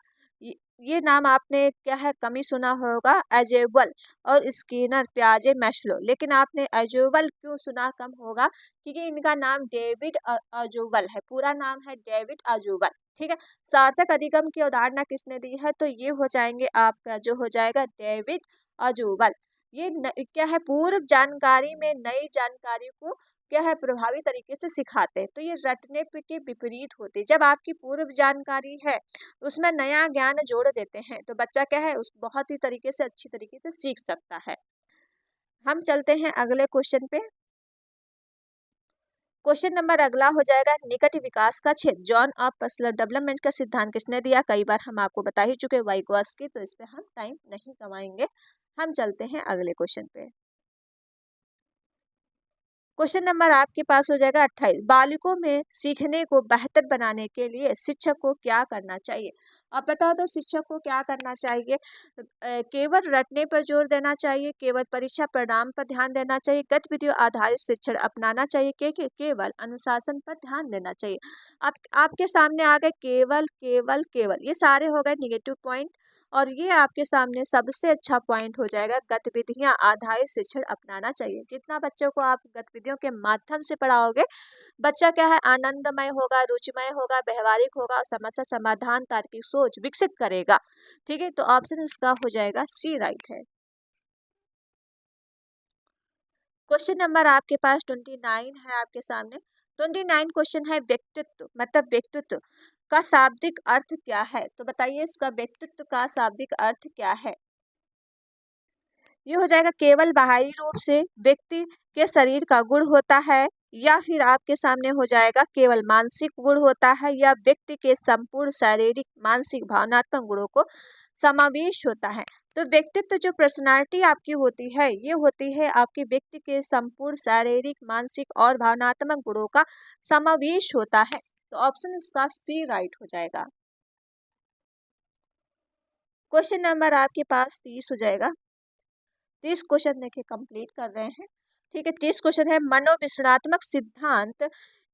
ये नाम आपने क्या है कम ही सुना होगा, एजेवल और स्किनर, पियाजे, मैस्लो। लेकिन आपने एजेवल क्यों सुना कम होगा, क्योंकि इनका नाम डेविड अजूवल है, पूरा नाम है डेविड अजूवल, ठीक है। सार्थक अधिगम की अवधारणा किसने दी है, तो ये हो जाएंगे आपका जो हो जाएगा डेविड अजूवल। ये क्या है, पूर्व जानकारी में नई जानकारी को क्या है प्रभावी तरीके से सिखाते हैं। तो ये रटने के विपरीत होते हैं। जब आपकी पूर्व जानकारी है उसमें नया ज्ञान जोड़ देते हैं तो बच्चा क्या है उस बहुत ही तरीके से अच्छी तरीके से सीख सकता है। हम चलते हैं अगले क्वेश्चन पे। क्वेश्चन नंबर अगला हो जाएगा, निकट विकास का क्षेत्र जॉन ऑफ पर्सनल डेवलपमेंट का सिद्धांत किसने दिया। कई बार हम आपको बता ही चुके वाइगॉस्की, तो इस पे हम टाइम नहीं गवाएंगे। हम चलते हैं अगले क्वेश्चन पे। क्वेश्चन नंबर आपके पास हो जाएगा 28, बालकों में सीखने को बेहतर बनाने के लिए शिक्षक को क्या करना चाहिए। आप बता दो शिक्षक को क्या करना चाहिए। केवल रटने पर जोर देना चाहिए, केवल परीक्षा परिणाम पर ध्यान देना चाहिए, गतिविधियों आधारित शिक्षण अपनाना चाहिए, केवल अनुशासन पर ध्यान देना चाहिए। आपके सामने आ गए केवल केवल केवल, ये सारे हो गए निगेटिव पॉइंट, और ये आपके सामने सबसे अच्छा पॉइंट हो जाएगा गतिविधियां आधारित शिक्षण अपनाना चाहिए। जितना बच्चों को आप गतिविधियों के माध्यम से पढ़ाओगे बच्चा क्या है आनंदमय होगा, रुचिमय होगा, व्यवहारिक होगा और समस्या समाधान तार्किक सोच विकसित करेगा, ठीक है। तो ऑप्शन इसका हो जाएगा सी राइट है। क्वेश्चन नंबर आपके पास 29 है आपके सामने। 29 क्वेश्चन है, व्यक्तित्व मतलब व्यक्तित्व का शाब्दिक अर्थ क्या है। तो बताइए इसका व्यक्तित्व का शाब्दिक अर्थ क्या है। ये हो जाएगा केवल बाहरी रूप से व्यक्ति के शरीर का गुण होता है, या फिर आपके सामने हो जाएगा केवल मानसिक गुण होता है, या व्यक्ति के संपूर्ण शारीरिक मानसिक भावनात्मक गुणों को समावेश होता है। तो व्यक्तित्व जो पर्सनालिटी आपकी होती है ये होती है आपके व्यक्ति के संपूर्ण शारीरिक मानसिक और भावनात्मक गुणों का समावेश होता है। तो ऑप्शन इसका सी राइट हो जाएगा। क्वेश्चन नंबर आपके पास 30 हो जाएगा। 30 क्वेश्चन देखिए कंप्लीट कर रहे हैं, ठीक है। 30 क्वेश्चन है, मनोविश्लेषणात्मक सिद्धांत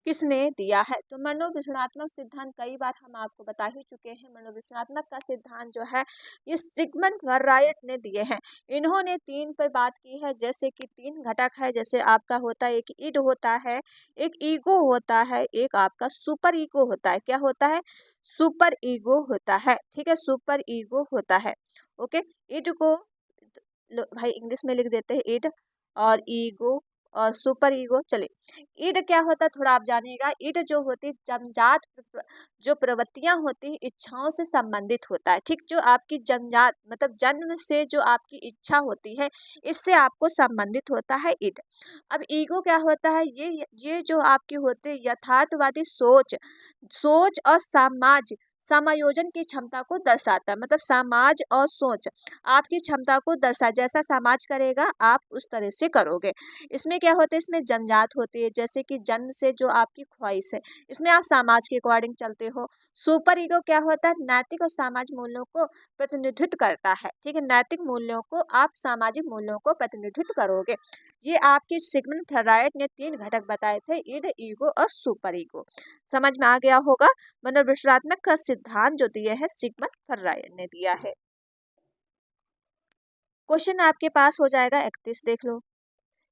किसने दिया है। तो मनोविश्लेषणात्मक सिद्धांत कई बार हम आपको बता ही चुके हैं। मनोविश्लेषणात्मक का सिद्धांत जो है ये सिगमंड फ्रायड ने दिए हैं। इन्होंने 3 पर बात की है, जैसे कि 3 घटक है, जैसे आपका होता है एक इड होता है, एक ईगो होता है, एक आपका सुपर ईगो होता है। क्या होता है, सुपर ईगो होता है, ठीक है, सुपर ईगो होता है। ओके, इड को भाई इंग्लिश में लिख देते हैं इड, और ईगो और सुपर ईगो। चलिए इड क्या होता है थोड़ा आप जानिएगा। इड जो होती है जन्मजात जो प्रवृत्तियां होती है इच्छाओं से संबंधित होता है, ठीक। जो आपकी जन्मजात मतलब जन्म से जो आपकी इच्छा होती है इससे आपको संबंधित होता है इड। अब ईगो क्या होता है, ये जो आपकी होती है यथार्थवादी सोच, सोच और समायोजन की क्षमता को दर्शाता है, मतलब समाज और सोच आपकी क्षमता को दर्शा, जैसा समाज करेगा आप उस तरह से करोगे। इसमें क्या होता है, इसमें जन्मजात होती है, जैसे कि जन्म से जो आपकी ख्वाहिश है, इसमें आप समाज के अकॉर्डिंग चलते हो। सुपर ईगो क्या होता है, नैतिक और सामाजिक मूल्यों को प्रतिनिधित्व करता है, ठीक है, नैतिक मूल्यों को आप सामाजिक मूल्यों को प्रतिनिधित्व करोगे। ये आपके सिगमंड फ्रॉइड ने 3 घटक बताए थे, इड, ईगो और सुपर ईगो। समझ में आ गया होगा। मनोविश्लेषणात्मक का सिद्धांत जो दिए है सिगमंड फ्रॉइड ने दिया है। क्वेश्चन आपके पास हो जाएगा 31, देख लो।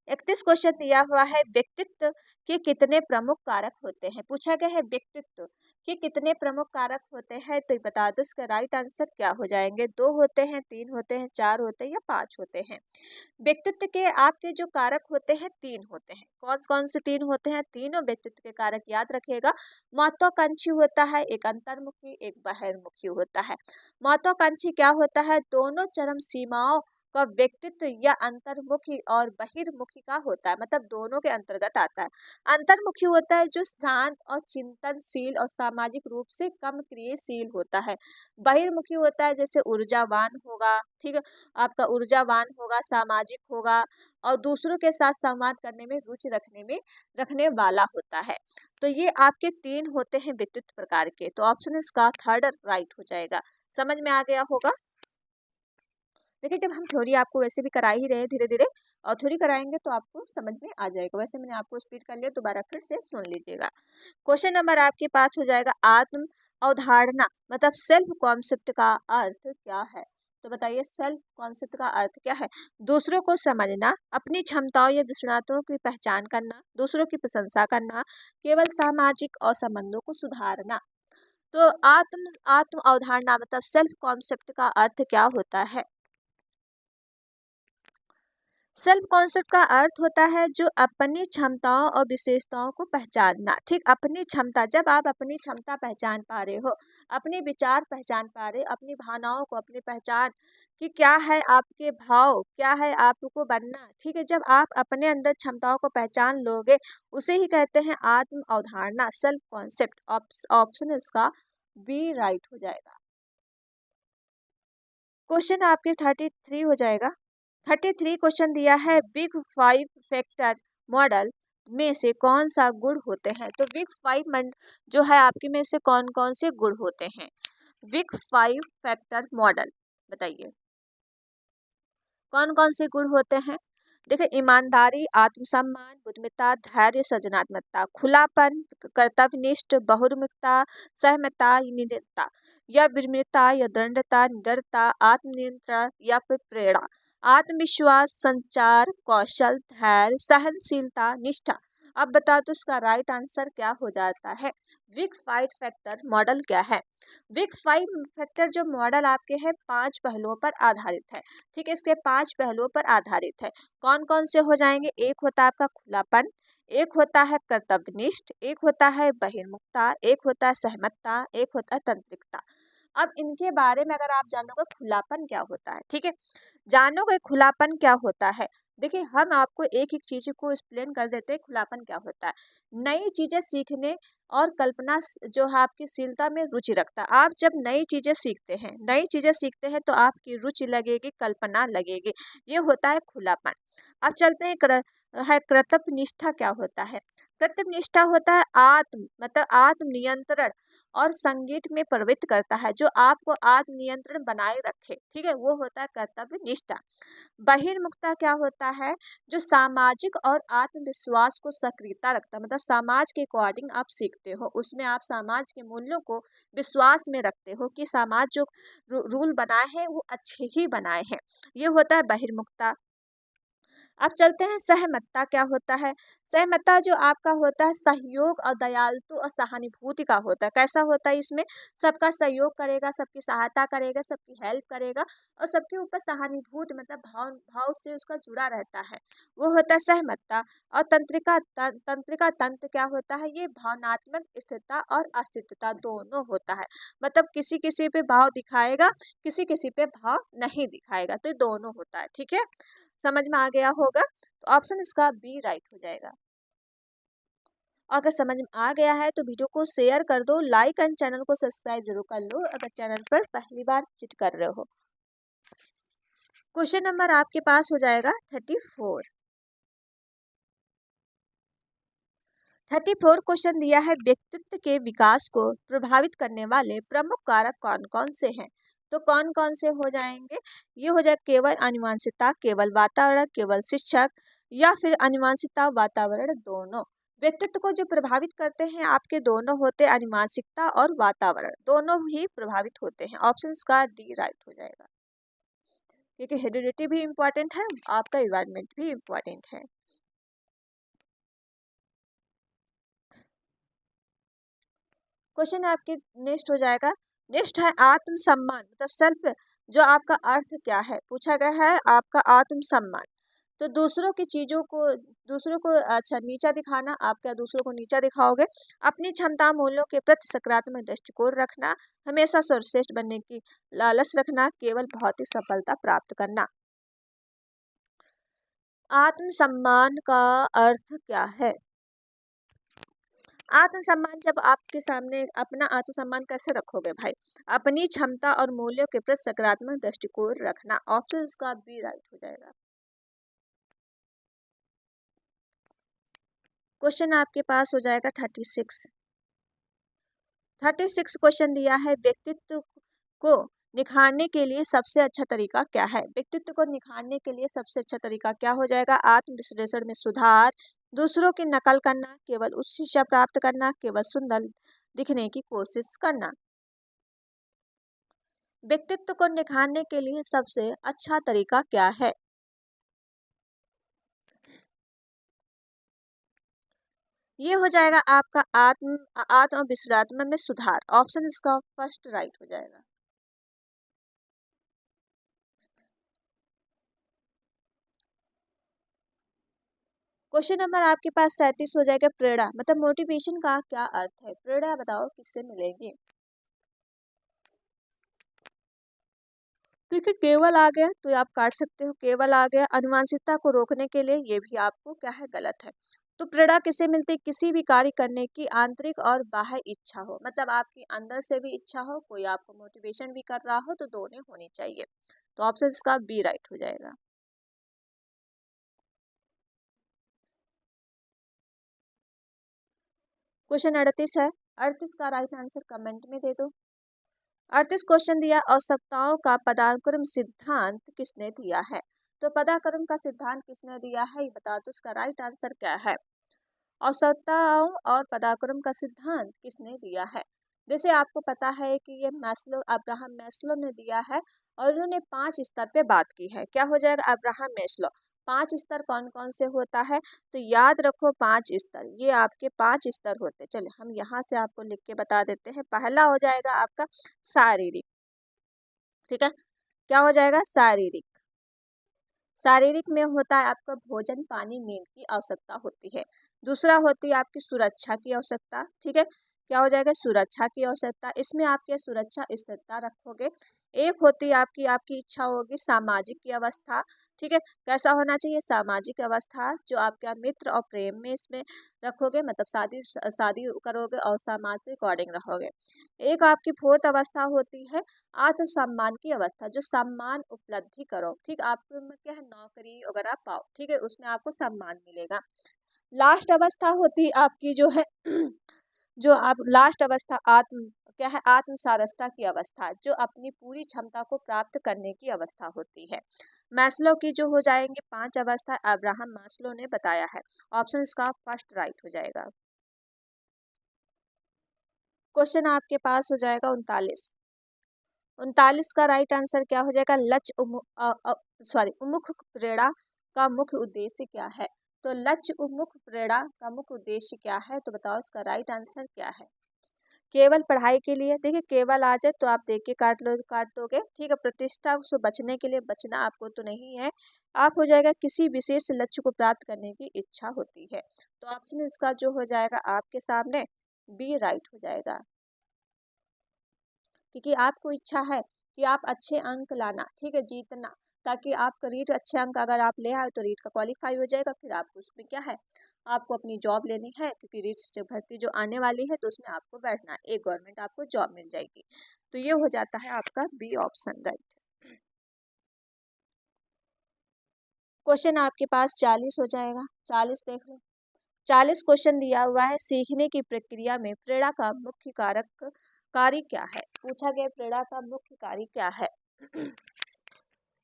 31 क्वेश्चन दिया हुआ है, व्यक्तित्व के कितने प्रमुख कारक होते हैं, पूछा गया है व्यक्तित्व के कितने प्रमुख कारक होते हैं, तो बता दो इसका राइट आंसर क्या हो जाएंगे। 2 होते हैं, 3 होते हैं, 4 होते हैं या 5 होते हैं। व्यक्तित्व के आपके जो कारक होते हैं 3 होते हैं। कौन कौन से 3 होते हैं, तीनों व्यक्तित्व के कारक याद रखिएगा। महत्वाकांक्षी होता है, एक अंतर्मुखी, एक बहिर्मुखी होता है। महत्वाकांक्षी क्या होता है, दोनों चरम सीमाओं का व्यक्तित्व या अंतर्मुखी और बहिर्मुखी का होता है, मतलब दोनों के अंतर्गत आता है। अंतर्मुखी होता है जो शांत और चिंतनशील और सामाजिक रूप से कम क्रियाशील होता है। बहिर्मुखी होता है जैसे ऊर्जावान होगा, ठीक है, आपका ऊर्जावान होगा, सामाजिक होगा और दूसरों के साथ संवाद करने में रुचि रखने वाला होता है। तो ये आपके 3 होते हैं व्यक्तित्व प्रकार के, तो ऑप्शन इसका थर्ड राइट हो जाएगा। समझ में आ गया होगा। देखिए जब हम थ्योरी आपको वैसे भी करा ही रहे हैं धीरे धीरे, और थ्योरी कराएंगे तो आपको समझ में आ जाएगा। वैसे मैंने आपको स्पीड कर लिया, दोबारा फिर से सुन लीजिएगा। क्वेश्चन नंबर आपके पास हो जाएगा, आत्म अवधारणा मतलब सेल्फ कॉन्सेप्ट का अर्थ क्या है। तो बताइए सेल्फ कॉन्सेप्ट का अर्थ क्या है। दूसरों को समझना, अपनी क्षमताओं या विशेषताओं की पहचान करना, दूसरों की प्रशंसा करना, केवल सामाजिक और संबंधों को सुधारना। तो आत्म आत्म अवधारणा मतलब सेल्फ कॉन्सेप्ट का अर्थ क्या होता है। सेल्फ कॉन्सेप्ट का अर्थ होता है जो अपनी क्षमताओं और विशेषताओं को पहचानना, ठीक, अपनी क्षमता, जब आप अपनी क्षमता पहचान पा रहे हो, अपने विचार पहचान पा रहे हो, अपनी भावनाओं को अपनी पहचान कि क्या है आपके भाव, क्या है आपको बनना, ठीक है, जब आप अपने अंदर क्षमताओं को पहचान लोगे उसे ही कहते हैं आत्म अवधारणा, सेल्फ कॉन्सेप्ट। ऑप्शन इसका बी राइट हो जाएगा। क्वेश्चन आपके 33 हो जाएगा। 33 क्वेश्चन दिया है, बिग 5 फैक्टर मॉडल में से कौन सा गुण होते हैं। तो बिग 5 जो है आपके में से कौन कौन से गुण होते हैं। बिग 5 फैक्टर मॉडल बताइए कौन कौन से गुण होते हैं। देखिए ईमानदारी, आत्मसम्मान, बुद्धिमत्ता, धैर्य, सृजनात्मकता, खुलापन, कर्तव्यनिष्ठ, बहुमुखता, सहमता, निडरता या विनम्रता या दृढ़ता, निडरता, आत्मनियंत्रण या फिर प्रेरणा, आत्मविश्वास, संचार कौशल, धैर्य, सहनशीलता, निष्ठा। अब बता दो इसका राइट आंसर क्या हो जाता है। विक 5 फैक्टर मॉडल क्या है। विक 5 फैक्टर जो मॉडल आपके है 5 पहलुओं पर आधारित है, ठीक है, इसके 5 पहलुओं पर आधारित है। कौन कौन से हो जाएंगे, एक होता है आपका खुलापन, एक होता है कर्तव्यनिष्ठ, एक होता है बहिर्मुखता, एक होता है सहमतता, एक होता है तंत्रिकता। अब इनके बारे में अगर आप जानोगे खुलापन क्या होता है, ठीक है, जानोगे खुलापन क्या होता है। देखिए हम आपको एक एक चीज को एक्सप्लेन कर देते हैं खुलापन क्या होता है। नई चीजें सीखने और कल्पना जो है आपकी शीलता में रुचि रखता है। आप जब नई चीजें सीखते हैं तो आपकी रुचि लगेगी, कल्पना लगेगी, ये होता है खुलापन। अब चलते हैं कर्तव्य निष्ठा क्या होता है। कर्तव्य निष्ठा होता है आत्म मतलब आत्म नियंत्रण और संगीत में प्रवृत्त करता है, जो आपको आत्म नियंत्रण बनाए रखे, ठीक है, वो होता है कर्तव्य निष्ठा। बहिर्मुखता क्या होता है, जो सामाजिक और आत्मविश्वास को सक्रियता रखता है, मतलब समाज के अकॉर्डिंग आप सीखते हो, उसमें आप समाज के मूल्यों को विश्वास में रखते हो कि समाज जो रूल बनाए हैं वो अच्छे ही बनाए हैं, ये होता है बहिर्मुखता। अब चलते हैं सहमतता क्या होता है। सहमतता जो आपका होता है सहयोग और दयालु और सहानुभूति का होता है। कैसा होता है, इसमें सबका सहयोग करेगा, सबकी सहायता करेगा, सबकी हेल्प करेगा और सबके ऊपर सहानुभूति मतलब भाव भाव से उसका जुड़ा रहता है, वो होता है सहमतता। और तंत्रिका तंत्र क्या होता है, ये भावनात्मक स्थिरता और अस्थिरता दोनों होता है, मतलब किसी किसी पे भाव दिखाएगा, किसी किसी पे भाव नहीं दिखाएगा, तो ये दोनों होता है, ठीक है, समझ में आ गया होगा। तो ऑप्शन इसका बी राइट हो जाएगा। अगर समझ में आ गया है तो वीडियो को शेयर कर दो, लाइक एंड चैनल को सब्सक्राइब जरूर कर लो अगर चैनल पर पहली बार विजिट कर रहे हो। क्वेश्चन नंबर आपके पास हो जाएगा 34। 34 क्वेश्चन दिया है, व्यक्तित्व के विकास को प्रभावित करने वाले प्रमुख कारक कौन कौन से हैं। तो कौन कौन से हो जाएंगे, ये हो जाए केवल आनुवंशिकता, केवल वातावरण, केवल शिक्षक, या फिर आनुवंशिकता वातावरण दोनों। व्यक्तित्व को जो प्रभावित करते हैं आपके दोनों होते हैं, आनुवंशिकता और वातावरण दोनों ही प्रभावित होते हैं। ऑप्शन का डी राइट हो जाएगा, क्योंकि हेरिडिटी भी इम्पोर्टेंट है, आपका इन्वायरमेंट भी इम्पोर्टेंट है। क्वेश्चन आपके नेक्स्ट हो जाएगा, नेक्स्ट है आत्मसम्मान, मतलब सेल्फ, जो आपका अर्थ क्या है, पूछा गया है आपका आत्मसम्मान। तो दूसरों की चीजों को, दूसरों को अच्छा नीचा दिखाना, आप क्या दूसरों को नीचा दिखाओगे, अपनी क्षमता मूल्यों के प्रति सकारात्मक दृष्टिकोण रखना, हमेशा सर्वश्रेष्ठ बनने की लालच रखना, केवल भौतिक सफलता प्राप्त करना। आत्मसम्मान का अर्थ क्या है। आत्मसम्मान, जब आपके सामने अपना आत्मसम्मान कैसे रखोगे भाई, अपनी क्षमता और मूल्यों के प्रति सकारात्मक दृष्टिकोण रखना। ऑप्शन का बी राइट हो जाएगा। क्वेश्चन आपके पास हो जाएगा 36। 36 क्वेश्चन दिया है, व्यक्तित्व को निखारने के लिए सबसे अच्छा तरीका क्या है। व्यक्तित्व को निखारने के लिए सबसे अच्छा तरीका क्या हो जाएगा, आत्मविश्लेषण में सुधार, दूसरों की नकल करना, केवल उच्च शिक्षा प्राप्त करना, केवल सुंदर दिखने की कोशिश करना। व्यक्तित्व को निखारने के लिए सबसे अच्छा तरीका क्या है। ये हो जाएगा आपका आत्म और विश्रात्म में सुधार। ऑप्शन इसका फर्स्ट राइट हो जाएगा। क्वेश्चन नंबर आपके पास 37 हो जाएगा, प्रेरणा, मतलब मोटिवेशन का क्या अर्थ है। प्रेरणा बताओ किससे मिलेगी। देखिए केवल आ गया तो आप काट सकते हो, केवल आ गया आनुवंशिकता को रोकने के लिए, ये भी आपको क्या है, गलत है। तो प्रेरणा किससे मिलती है, किसी भी कार्य करने की आंतरिक और बाह्य इच्छा हो, मतलब आपकी अंदर से भी इच्छा हो, कोई आपको मोटिवेशन भी कर रहा हो, तो दोनों होनी चाहिए। तो ऑप्शन इसका बी राइट हो जाएगा। क्वेश्चन 38 है, 38 का राइट आंसर कमेंट में दे दो। 38 क्वेश्चन दिया, आवश्यकताओं का पदानुक्रम सिद्धांत किसने दिया है। तो पदानुक्रम का सिद्धांत किसने दिया है ये बता दो, इसका राइट आंसर क्या है। औसताओं और पदानुक्रम का सिद्धांत किसने दिया है। जैसे आपको पता है कि ये मैस्लो, अब्राहम मैस्लो ने दिया है, और उन्होंने 5 स्तर पे बात की है। क्या हो जाएगा, अब्राहम मैस्लो। 5 स्तर कौन कौन से होता है, तो याद रखो 5 स्तर, ये आपके 5 स्तर होते। चलिए हम यहाँ से आपको लिख के बता देते हैं। पहला हो जाएगा आपका शारीरिक, ठीक है, क्या हो जाएगा, शारीरिक। शारीरिक में होता है आपका भोजन, पानी, नींद की आवश्यकता होती है। दूसरा होती है आपकी सुरक्षा की आवश्यकता, ठीक है, क्या हो जाएगा, सुरक्षा की आवश्यकता। इसमें आप क्या सुरक्षा स्थिरता रखोगे। एक होती है आपकी आपकी इच्छा होगी सामाजिक की अवस्था, ठीक है, कैसा होना चाहिए, सामाजिक अवस्था, जो आपका मित्र और प्रेम में इसमें रखोगे, मतलब शादी शादी करोगे और समाज से अकॉर्डिंग रहोगे। एक आपकी फोर्थ अवस्था होती है आत्मसम्मान की अवस्था, जो सम्मान उपलब्धि करो, ठीक, आपको में क्या है, नौकरी अगर आप पाओ, ठीक है, उसमें आपको सम्मान मिलेगा। लास्ट अवस्था होती आपकी जो है जो आप लास्ट अवस्था आत्म क्या है, आत्म सारसता की अवस्था, जो अपनी पूरी क्षमता को प्राप्त करने की अवस्था होती है। मैस्लो की जो हो जाएंगे 5 अवस्था, अब्राहम मैस्लो ने बताया है। ऑप्शन का फर्स्ट राइट हो जाएगा। क्वेश्चन आपके पास हो जाएगा 39। 39 का राइट आंसर क्या हो जाएगा, लक्ष्य उन्मुख प्रेरणा का मुख्य उद्देश्य क्या है। तो लक्ष्य उन्मुख प्रेरणा का मुख्य उद्देश्य क्या है, तो बताओ इसका राइट आंसर क्या है। केवल पढ़ाई के लिए, देखिए केवल आ जाए तो आप देख के काट दोगे, ठीक है, प्रतिष्ठा से बचने के लिए, बचना आपको तो नहीं है। आप हो जाएगा किसी विशेष लक्ष्य को प्राप्त करने की इच्छा होती है। तो ऑप्शन इसका जो हो जाएगा आपके सामने बी राइट हो जाएगा, क्योंकि आपको इच्छा है कि आप अच्छे अंक लाना, ठीक है, जीतना, ताकि आपका रीट अच्छे अंक अगर आप ले आए तो रीट का क्वालिफाई हो जाएगा, फिर आपको उसमें क्या है, आपको अपनी जॉब लेनी है क्योंकि रीट शिक्षक भर्ती जो आने वाली है तो उसमें आपको बैठना है, एक गवर्नमेंट आपको जॉब मिल जाएगी। तो ये हो जाता है आपका बी ऑप्शन राइट। क्वेश्चन आपके पास 40 हो जाएगा, 40 देख लो। 40 क्वेश्चन दिया हुआ है, सीखने की प्रक्रिया में प्रेरणा का मुख्य कारक कार्य क्या है। पूछा गया प्रेरणा का मुख्य कार्य क्या है।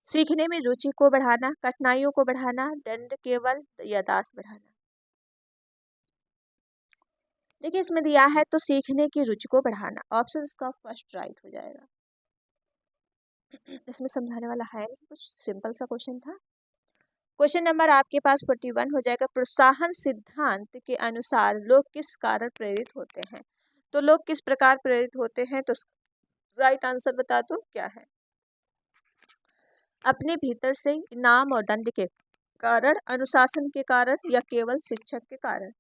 सीखने में रुचि को बढ़ाना, कठिनाइयों को बढ़ाना, दंड केवल याददाश्त बढ़ाना। देखिए इसमें दिया है तो सीखने की रुचि को बढ़ाना, ऑप्शन का फर्स्ट राइट हो जाएगा। इसमें समझाने वाला है नहीं, कुछ सिंपल सा क्वेश्चन था। क्वेश्चन नंबर आपके पास 41 हो जाएगा, प्रोत्साहन सिद्धांत के अनुसार लोग किस कारण प्रेरित होते हैं। तो लोग किस प्रकार प्रेरित होते हैं, तो राइट आंसर बता दो क्या है। अपने भीतर से इनाम और दंड के कारण, अनुशासन के कारण, या केवल शिक्षक के कारण।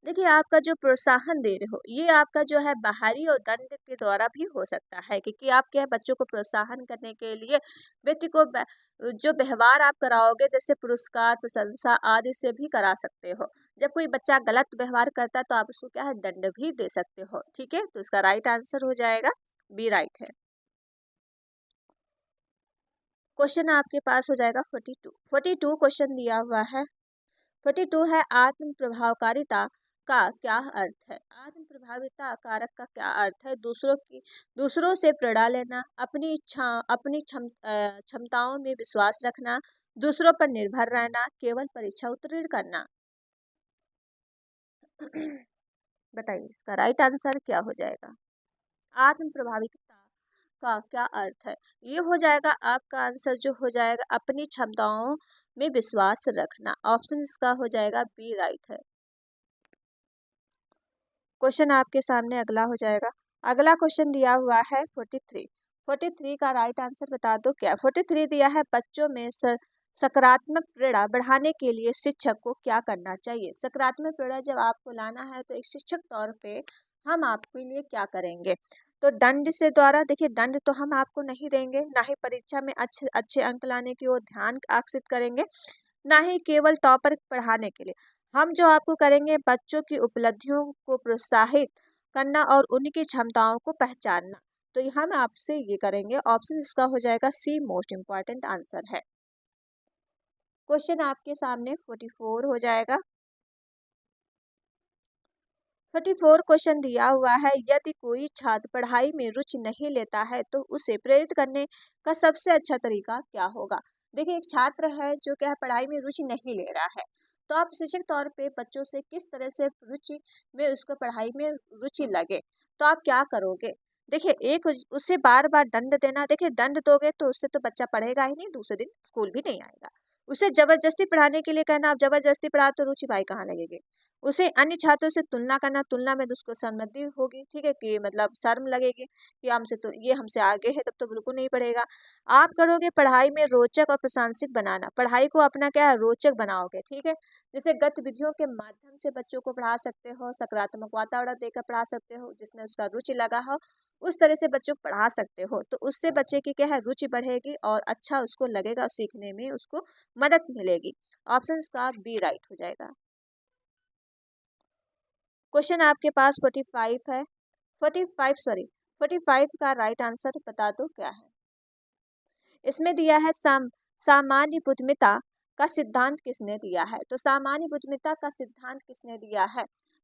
देखिए आपका जो प्रोत्साहन दे रहे हो ये आपका जो है बाहरी और दंड के द्वारा भी हो सकता है, क्योंकि आप क्या है बच्चों को प्रोत्साहन करने के लिए व्यक्ति को जो व्यवहार आप कराओगे जैसे पुरस्कार, प्रशंसा आदि से भी करा सकते हो। जब कोई बच्चा गलत व्यवहार करता है तो आप उसको क्या है दंड भी दे सकते हो। ठीक है, तो इसका राइट आंसर हो जाएगा बी राइट है। क्वेश्चन आपके पास हो जाएगा 42 क्वेश्चन दिया हुआ है। 42 है, आत्म प्रभावकारिता का क्या अर्थ है। आत्म प्रभाविता कारक का क्या अर्थ है। दूसरों से प्रेरणा लेना, अपनी इच्छा अपनी क्षमताओं में विश्वास रखना, दूसरों पर निर्भर रहना, केवल परीक्षा उत्तीर्ण करना। बताइए इसका राइट आंसर क्या हो जाएगा। आत्म प्रभाविता का क्या अर्थ है। ये हो जाएगा आपका आंसर जो हो जाएगा अपनी क्षमताओं में विश्वास रखना, ऑप्शन इसका हो जाएगा बी राइट है। क्वेश्चन आपके सामने अगला हो जाएगा। अगला क्वेश्चन दिया हुआ है 43 का राइट आंसर बता दो क्या। 43 दिया है, बच्चों में सकारात्मक प्रेरणा बढ़ाने के लिए शिक्षक को क्या करना चाहिए। सकारात्मक प्रेरणा जब आपको लाना है तो एक शिक्षक तौर पे हम आपके लिए क्या करेंगे। तो दंड से द्वारा, देखिए दंड तो हम आपको नहीं देंगे, ना ही परीक्षा में अच्छे अच्छे अंक लाने की ओर ध्यान आकर्षित करेंगे, ना ही केवल टॉपर पढ़ाने के लिए। हम जो आपको करेंगे बच्चों की उपलब्धियों को प्रोत्साहित करना और उनकी क्षमताओं को पहचानना। तो हम आपसे ये करेंगे, ऑप्शन इसका हो जाएगा सी मोस्ट इम्पॉर्टेंट आंसर है। क्वेश्चन आपके सामने 44 हो जाएगा। 34 क्वेश्चन दिया हुआ है, यदि कोई छात्र पढ़ाई में रुचि नहीं लेता है तो उसे प्रेरित करने का सबसे अच्छा तरीका क्या होगा। देखिए एक छात्र है जो क्या है पढ़ाई में रुचि नहीं ले रहा है, तो आप शिक्षक तौर पे बच्चों से किस तरह से रुचि में उसको पढ़ाई में रुचि लगे, तो आप क्या करोगे। देखिए एक उसे बार बार दंड देना, देखिए दंड दोगे तो उससे तो बच्चा पढ़ेगा ही नहीं, दूसरे दिन स्कूल भी नहीं आएगा। उसे जबरदस्ती पढ़ाने के लिए कहना, आप जबरदस्ती पढ़ा तो रुचि भाई कहाँ लगेगी। उसे अन्य छात्रों से तुलना करना, तुलना में तो उसको शर्मिंदगी होगी, ठीक है, कि मतलब शर्म लगेगी कि हमसे तो ये हमसे आगे है, तब तो बिल्कुल नहीं पढ़ेगा। आप करोगे पढ़ाई में रोचक और प्रासंगिक बनाना, पढ़ाई को अपना क्या है रोचक बनाओगे, ठीक है। जैसे गतिविधियों के माध्यम से बच्चों को पढ़ा सकते हो, सकारात्मक वातावरण देकर पढ़ा सकते हो जिसमें उसका रुचि लगा हो, उस तरह से बच्चों को पढ़ा सकते हो, तो उससे बच्चे की क्या है रुचि बढ़ेगी और अच्छा उसको लगेगा, सीखने में उसको मदद मिलेगी। ऑप्शन का बी राइट हो जाएगा। क्वेश्चन आपके पास 45 है। 45 का राइट आंसर बता दो क्या है। इसमें दिया है सामान्य बुद्धिमत्ता का सिद्धांत किसने दिया है। तो सामान्य बुद्धिमत्ता का सिद्धांत किसने दिया है।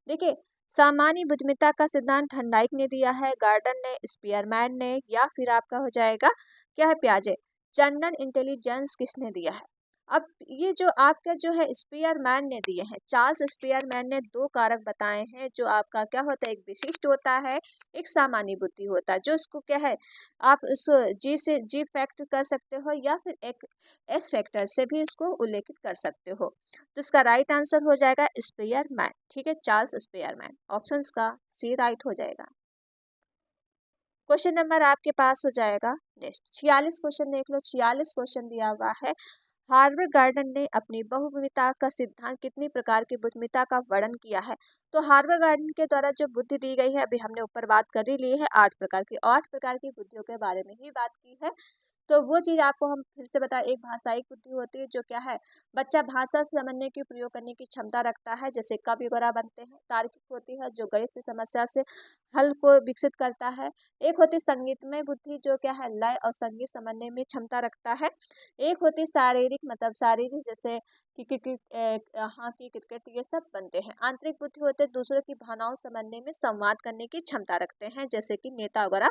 देखिए सामान्य बुद्धिमत्ता का सिद्धांत थर्नडाइक ने दिया है, गार्डन ने, स्पीयरमैन ने, या फिर आपका हो जाएगा क्या है पियाजे। जनरल इंटेलिजेंस किसने दिया है। अब ये जो आपका जो है स्पीयरमैन ने दिए हैं, चार्ल्स स्पीयरमैन ने दो कारक बताए हैं जो आपका क्या होता है, एक विशिष्ट होता है, एक सामान्य बुद्धि होता है, जो इसको क्या है आप उस जी से जी फैक्ट कर सकते हो या फिर एक एस फैक्टर से भी इसको उल्लेखित कर सकते हो। तो इसका राइट आंसर हो जाएगा स्पीयरमैन, ठीक है, चार्ल्स स्पीयरमैन, ऑप्शन का सी राइट हो जाएगा। क्वेश्चन नंबर आपके पास हो जाएगा नेक्स्ट 46 क्वेश्चन देख लो। 46 क्वेश्चन दिया हुआ है, हार्वर्ड गार्डन ने अपनी बहुविधता का सिद्धांत कितनी प्रकार की बुद्धिमत्ता का वर्णन किया है। तो हार्वर्ड गार्डन के द्वारा जो बुद्धि दी गई है, अभी हमने ऊपर बात कर ही ली है, 8 प्रकार की, 8 प्रकार की बुद्धियों के बारे में ही बात की है। तो वो चीज़ आपको हम फिर से बताएं, एक भाषाई बुद्धि होती है जो क्या है, बच्चा भाषा से समझने की प्रयोग करने की क्षमता रखता है, जैसे कवि वगैरह बनते हैं। तार्किक होती है जो गणित से समस्या से हल को विकसित करता है। एक होती संगीतमय बुद्धि जो क्या है, लय और संगीत समझने में क्षमता रखता है। एक होती शारीरिक, मतलब शारीरिक, जैसे कि क्रिकेट, हॉकी, क्रिकेट, ये सब बनते हैं। आंतरिक बुद्धि होते हैं दूसरों की भावनाओं समझने में संवाद करने की क्षमता रखते हैं, जैसे कि नेता वगैरह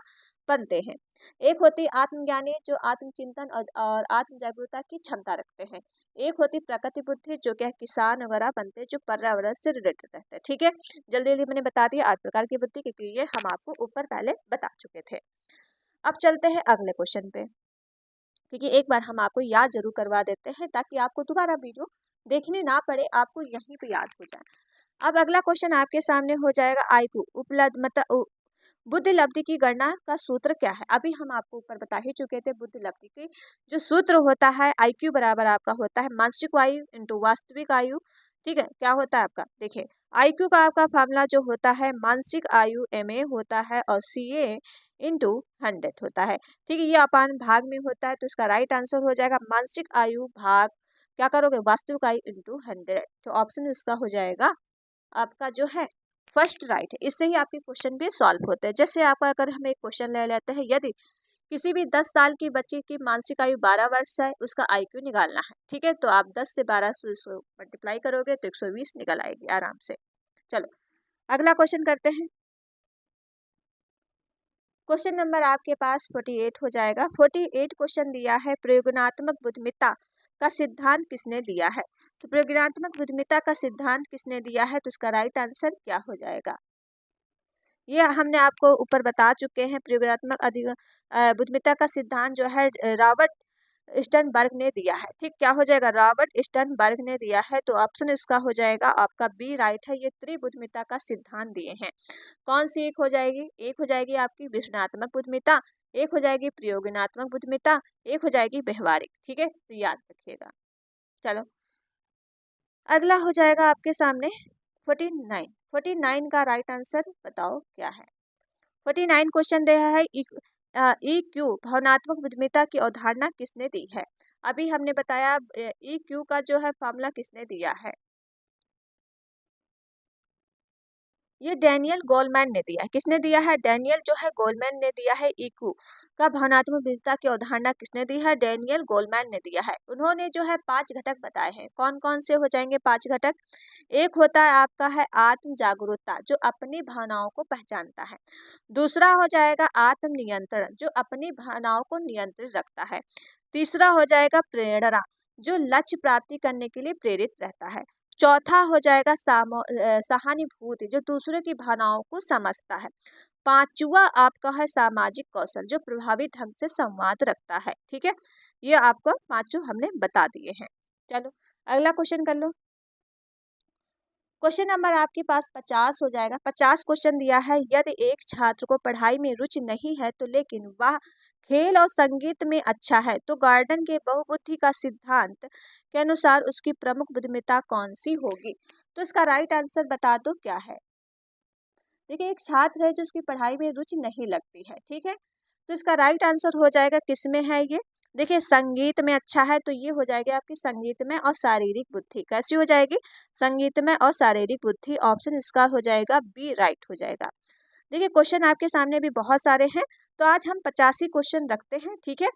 बनते हैं। एक होती आत्मज्ञानी जो आत्मचिंतन और आत्म जागरूकता की क्षमता रखते हैं। एक होती प्रकृति बुद्धि जो क्या किसान वगैरह बनते हैं, जो पर्यावरण से रिलेटेड रहते हैं। ठीक है, जल्दी जल्दी मैंने बता दिया 8 प्रकार की बुद्धि, क्योंकि ये हम आपको ऊपर पहले बता चुके थे। अब चलते हैं अगले क्वेश्चन पे, क्योंकि एक बार हम आपको याद जरूर करवा देते हैं ताकि आपको दोबारा वीडियो देखने ना पड़े, आपको यहीं पे याद हो जाए। अब अगला क्वेश्चन आपके सामने हो जाएगा, आईक्यू उपलब्ध मतलब बुद्धि लब्धि की गणना का सूत्र क्या है। अभी हम आपको ऊपर बता ही चुके थे, बुद्धि लब्धि की जो सूत्र होता है, आईक्यू बराबर आपका होता है मानसिक आयु इंटू वास्तविक आयु। ठीक है, क्या होता है आपका, देखिए आईक्यू का आपका फार्मूला जो होता है, मानसिक आयु MA होता है और CA इंटू 100 होता है। ठीक है, ये अपान भाग में होता है, तो इसका राइट आंसर हो जाएगा मानसिक आयु भाग क्या करोगे, वास्तविक आयु इंटू 100। तो ऑप्शन इसका हो जाएगा आपका जो है फर्स्ट राइट है। इससे ही आपके क्वेश्चन भी सॉल्व होते हैं। जैसे आपका अगर हम एक क्वेश्चन ले लेते हैं, यदि किसी भी 10 साल की बच्ची की मानसिक आयु 12 वर्ष है, उसका IQ निकालना है। ठीक है, तो आप 10 से 12 से मल्टीप्लाई करोगे तो 120 निकल आएगी आराम से। चलो अगला क्वेश्चन करते हैं। क्वेश्चन नंबर आपके पास 48 हो जाएगा। 48 क्वेश्चन दिया है, प्रयोगात्मक बुद्धिमत्ता का सिद्धांत किसने दिया है। तो प्रयोगात्मक बुद्धिमत्ता का सिद्धांत किसने दिया है, तो उसका राइट आंसर क्या हो जाएगा। ये हमने आपको ऊपर बता चुके हैं। प्रयोगात्मक बुद्धिमत्ता का सिद्धांत जो है रॉबर्ट स्टर्नबर्ग ने दिया है। ठीक, क्या हो जाएगा, रॉबर्ट स्टर्नबर्ग ने दिया है। तो ऑप्शन इसका हो जाएगा आपका बी राइट है। ये त्रिबुद्धिमत्ता का सिद्धांत दिए हैं। कौन सी एक हो जाएगी, एक हो जाएगी आपकी विश्लेषणात्मक बुद्धिमत्ता, एक हो जाएगी प्रयोगात्मक बुद्धिमत्ता, एक हो जाएगी व्यवहारिक। ठीक है, तो याद रखिएगा। चलो अगला हो जाएगा आपके सामने 49। 49 का राइट आंसर बताओ क्या है। 49 क्वेश्चन दिया है, EQ भावनात्मक बुद्धिमत्ता की अवधारणा किसने दी है। अभी हमने बताया EQ का जो है फॉर्मूला किसने दिया है, ये डैनियल गोलमैन ने दिया है। किसने दिया है, डैनियल जो है गोलमैन ने दिया है। EQ का भावनात्मक बुद्धिमत्ता की अवधारणा किसने दी है, डैनियल गोलमैन ने दिया है। उन्होंने जो है 5 घटक बताए हैं। कौन कौन से हो जाएंगे 5 घटक। एक होता है आपका है आत्म जागरूकता, जो अपनी भावनाओं को पहचानता है। दूसरा हो जाएगा आत्म नियंत्रण, जो अपनी भावनाओं को नियंत्रित रखता है। तीसरा हो जाएगा प्रेरणा, जो लक्ष्य प्राप्ति करने के लिए प्रेरित रहता है। चौथा हो जाएगा सहानुभूति, जो दूसरों की भावनाओं को समझता है। पांचवा आपका है सामाजिक कौशल, जो प्रभावी ढंग से संवाद रखता है। ठीक है, ये आपको पांचों हमने बता दिए हैं। चलो अगला क्वेश्चन कर लो। क्वेश्चन नंबर आपके पास 50 हो जाएगा। 50 क्वेश्चन दिया है, यदि एक छात्र को पढ़ाई में रुचि नहीं है तो लेकिन वह खेल और संगीत में अच्छा है, तो गार्डन के बहुबुद्धि का सिद्धांत के अनुसार उसकी प्रमुख बुद्धिमत्ता कौन सी होगी। तो इसका राइट आंसर बता दो क्या है। देखिए एक छात्र है जो उसकी पढ़ाई में रुचि नहीं लगती है। ठीक है, तो इसका राइट आंसर हो जाएगा किस में है ये, देखिए संगीत में अच्छा है, तो ये हो जाएगी आपकी संगीत में और शारीरिक बुद्धि। कैसी हो जाएगी, संगीत में और शारीरिक बुद्धि। ऑप्शन इसका हो जाएगा बी राइट हो जाएगा। देखिए क्वेश्चन आपके सामने भी बहुत सारे हैं, तो आज हम 85 क्वेश्चन रखते हैं। ठीक है,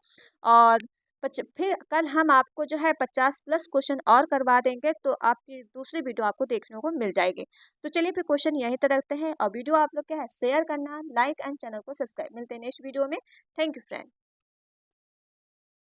और फिर कल हम आपको जो है 50+ क्वेश्चन और करवा देंगे, तो आपकी दूसरी वीडियो आपको देखने को मिल जाएगी। तो चलिए फिर क्वेश्चन यहीं तक रखते हैं, और वीडियो आप लोग क्या है शेयर करना, लाइक एंड चैनल को सब्सक्राइब। मिलते हैं नेक्स्ट वीडियो में। Thank you friend.